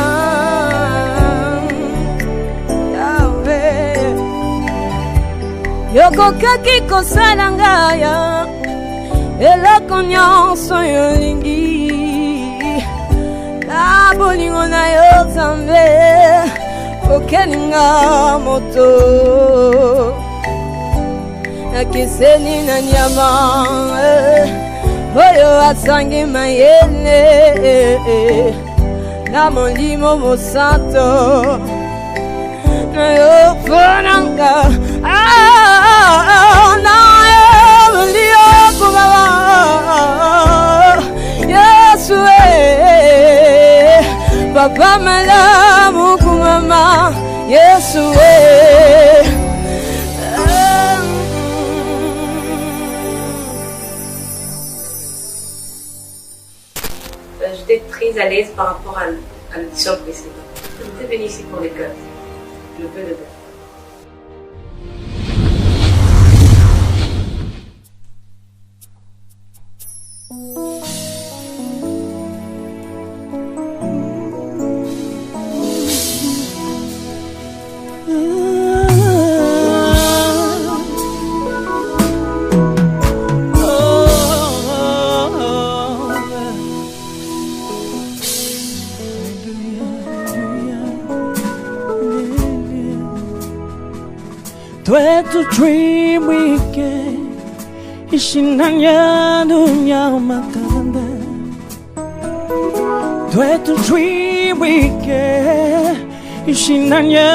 Yahweh yokokaki kosalanga ya eloko nyonso yo olingi na bolingo na yo Nzambe okelinga moto nakeseni na nyama oyo asangi mayele na molimo mosanto na yo fonanga na yo liyo kumama Yesu Papa malamu kumama Yesu J'étais très à l'aise par rapport à l'audition précédente. J'étais venue ici pour les cœurs. Le peu de cœur. To dream weekend ishinanya dunya makanda to dream weekend ishinanya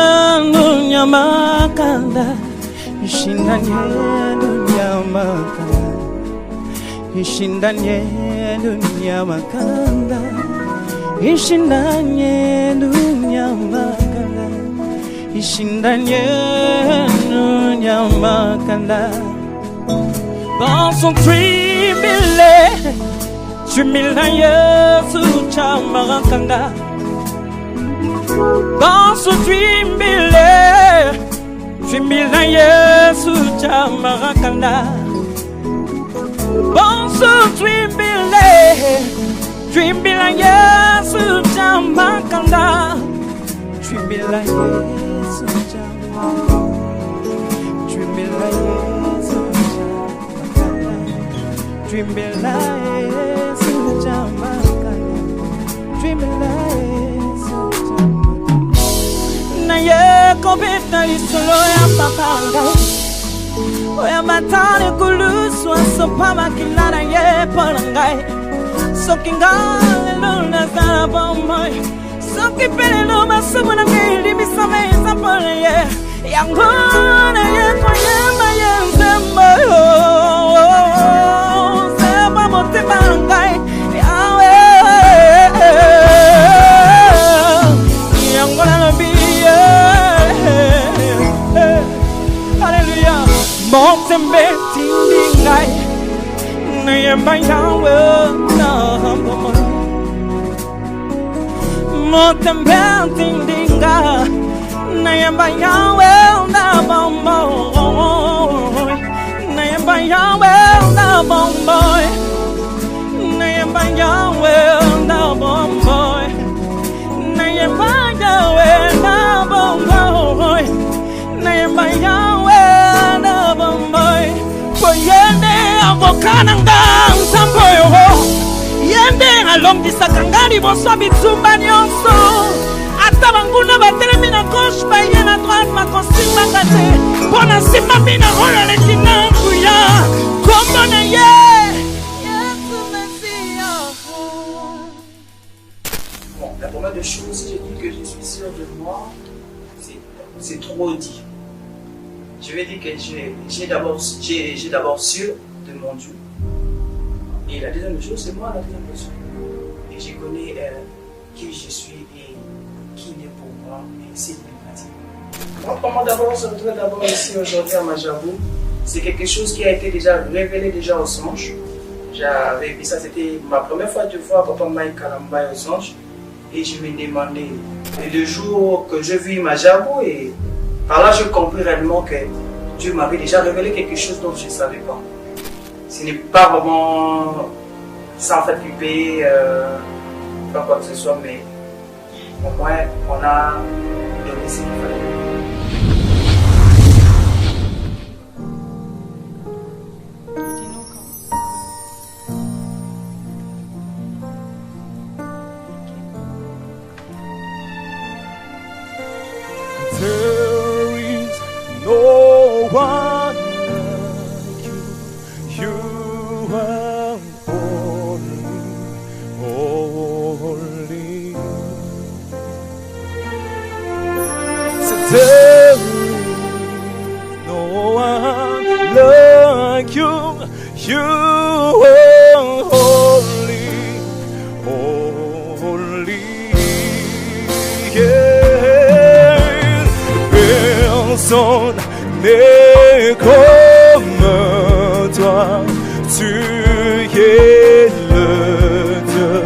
dunya makanda ishinanya dunya makanda ishinanya dunya makanda ishinanya dunya makanda ishinanya Nyamakanda dans son tribulé tribulé Yesu Chamarakanda dans son tribulé tribulé Yesu Chamarakanda dans son tribulé tribulé Yesu Chamarakanda tribulé Yesu Chamarakanda Dream me lies in the jamaka. Dream me lies in the jamaka. Na ye kobeta lisolo ya papanga. Oya matane kulusu asopama kilana ye palangai. Sokingale luna zara bomboy. Sokipele luma subuna ngili misame zapole ye. Yangona ye koye mayenzembo yo. Bangai Yahweh I'm gonna be Hallelujah Mountain betting ngai Nayamba Yahweh Mountain betting ngai Nayamba Yahweh Nayamba Yahweh Yahweh, now bomb boy. Yahweh, now bomb boy. Yahweh, now bomb boy. For your name, I'm walking down some boy. nde alongisaka nga liboso bitumba nyonso ata banguna batelemi na gauche baye na droite makosimbanga te mpo na nsimbami na oyo aleki na nguya kombo na ye Yesu Mesia. Bon, la première des choses, si j'ai dit que je suis sûr de moi, c'est trop dit. Je vais dire que j'ai d'abord sûr de mon Dieu. Et la deuxième chose, c'est moi la deuxième personne. Et je connais qui je suis et qui il est pour moi et c'est une pratique. Moi, pour moi, d'abord, on se retrouve d'abord ici aujourd'hui à Majabou. C'est quelque chose qui a été déjà révélé déjà aux anges. J'avais vu ça, c'était ma première fois de voir Papa Mike Kalamba aux anges. Et je me demandais, et le jour que je vis Majabou, et par là je compris réellement que Dieu m'avait déjà révélé quelque chose dont je ne savais pas. Ce n'est pas vraiment sans fait payer, pas quoi que ce soit, mais au moins on a donné ce qu'il fallait. There is no one like you. You are holy. So there is no one like you. You are holy, holy. Yeah. Personne n'est comme toi, tu es le Dieu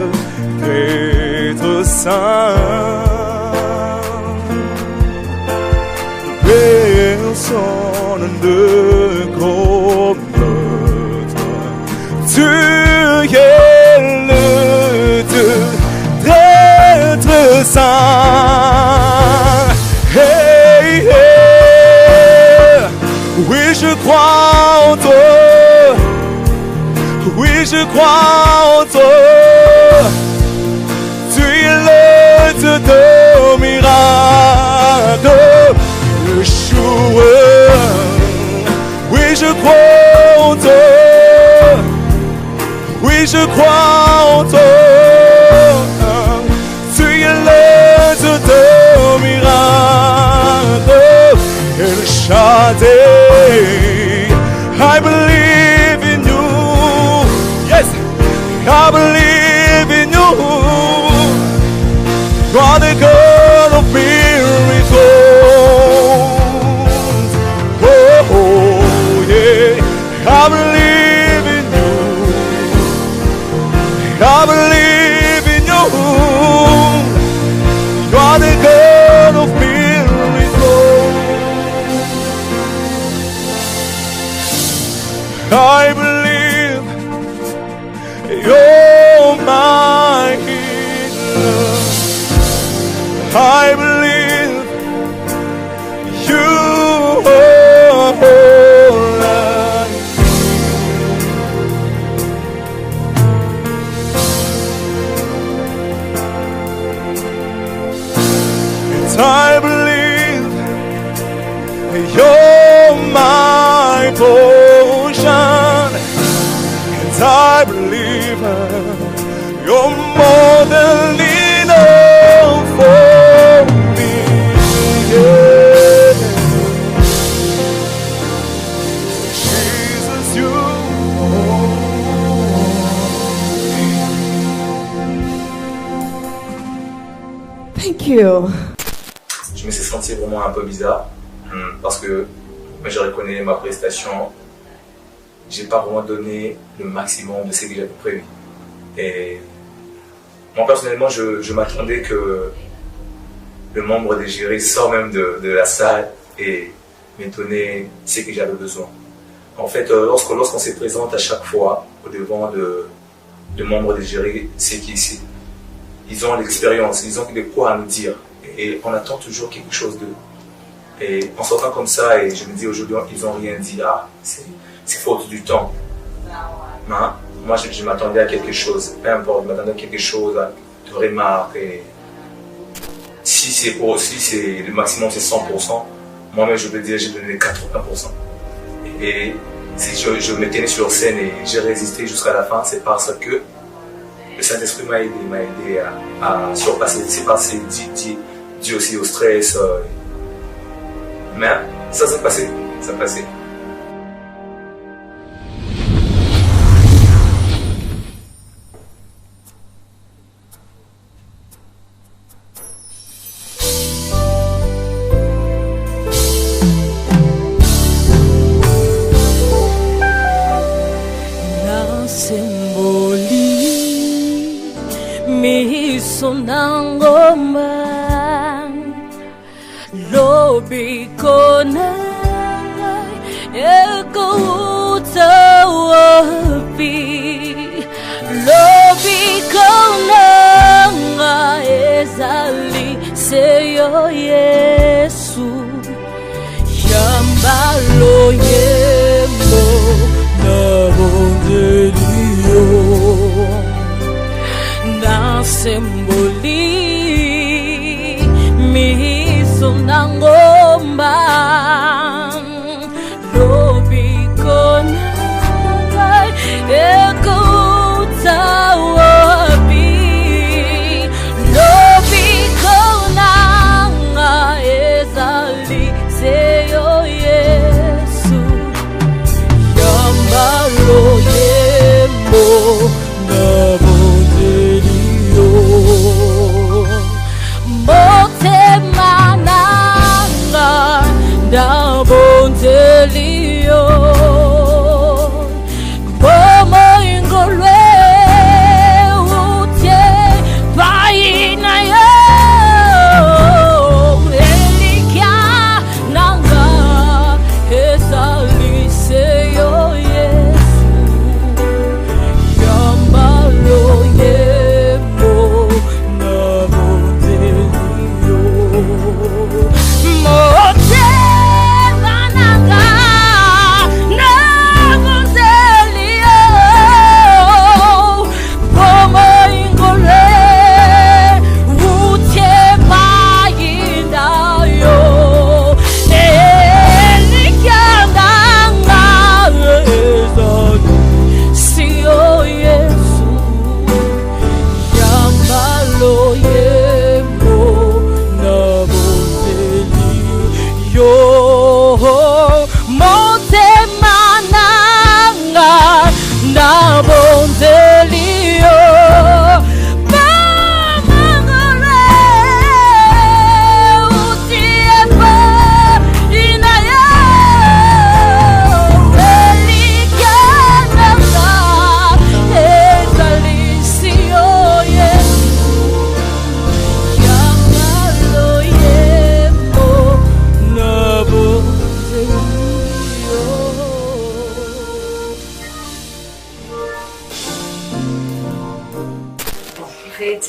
d'être saint. Personne n'est comme toi, tu es le Dieu d'être saint. Hey, hey. Oui, je crois en toi. Oui, je crois en toi. Tu es le Dieu de miracles. Yeshua. Oui, je crois en toi. Oui, je crois en toi. Tu es le Dieu de miracles. El Shaddai, I believe in you. Yes, I believe in you. You are the God of miracles. Oh, oh yeah, I believe in you. I believe in you. You are the God of miracles. I believe you're my healer. I believe you are all I need. And I believe you're my portion. And I believe you're more than enough for me. Yeah. Jesus, you Thank you. Je me suis senti vraiment un peu bizarre parce que je reconnais ma prestation. J'ai pas vraiment donné le maximum de ce que j'avais prévu. Et moi personnellement, je m'attendais que le membre des jurys sort même de la salle et me donner ce que j'avais besoin. En fait, lorsqu'on se présente à chaque fois au devant de membres des jurys, c'est qu'ici, ils ont l'expérience, ils ont de quoi à nous dire. Et on attend toujours quelque chose d'eux. Et en sortant comme ça, et je me dis aujourd'hui, ils n'ont rien dit. Ah, c'est faute du temps. Hein? moi je m'attendais à quelque chose, peu importe, je m'attendais à quelque chose, de remarque. Et si le maximum c'est 100%, moi-même je peux dire j'ai donné 80%. Et si je me tenais sur scène et j'ai résisté jusqu'à la fin, c'est parce que le Saint-Esprit m'a aidé à surpasser, c'est passé dû aussi au stress. Mais ça s'est passé, ça s'est passé. Sonangoma lobikona ekoutawapi lobikona ezali seyo Yesu yambalo yembo nabondelio Nasemboli miso nangomba lobikona ekoutawapi lobikona ezali seyo Yesu yambalo yembo Dabondelio Como ingolwe utie paina yo Elikia nanga esalise yo Yesu Yambalo yemo nabondelio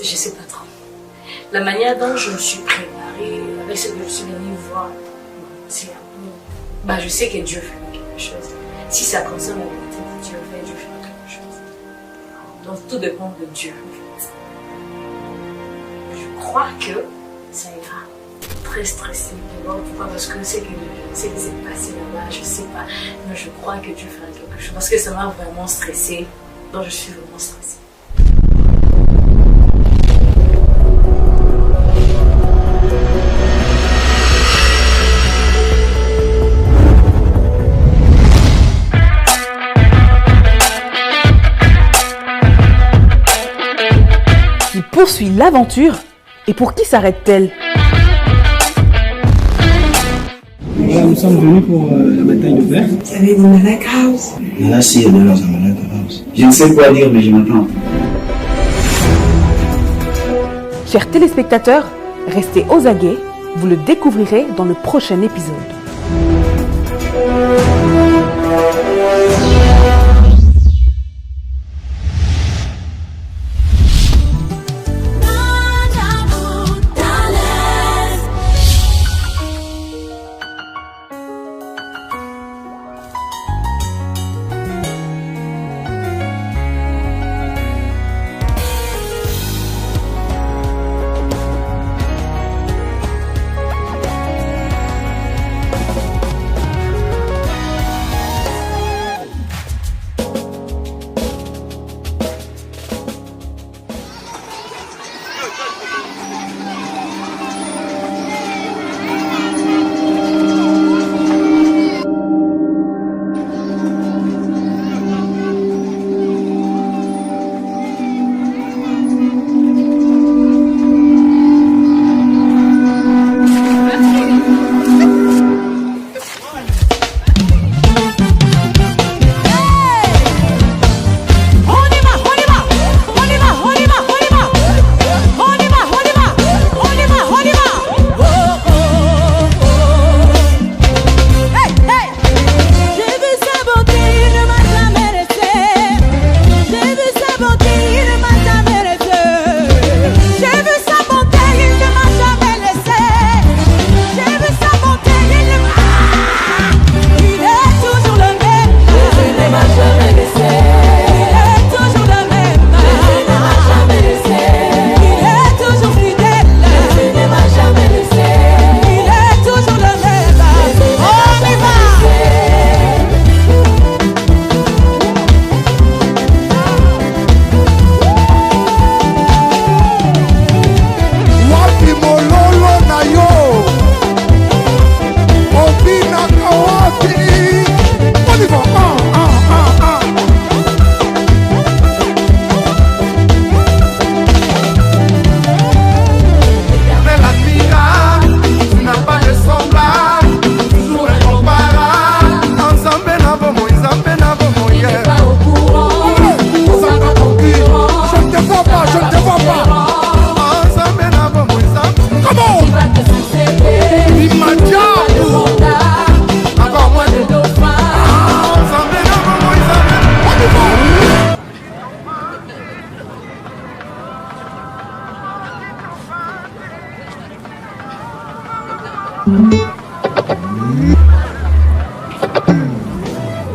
Je sais pas trop. La manière dont je me suis préparée, avec ce que je suis venue voir, c'est un peu... Bah, je sais que Dieu fait quelque chose. Si ça concerne la vérité de Dieu, Dieu fait quelque chose. Donc tout dépend de Dieu. Je crois que ça ira. Très stressée. Pourquoi? Parce que c'est que s'est passé là-bas, je sais pas. Mais je crois que Dieu fera quelque chose. Parce que ça m'a vraiment stressée. Donc je suis vraiment stressée. Qui poursuit l'aventure et pour qui s'arrête-t-elle? Voilà, nous sommes venus pour la bataille de verre. Vous avez des Malak House? Là, c'est de Malak House. Je ne sais quoi dire, mais je m'attends. Chers téléspectateurs, restez aux aguets, vous le découvrirez dans le prochain épisode.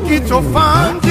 Get your fun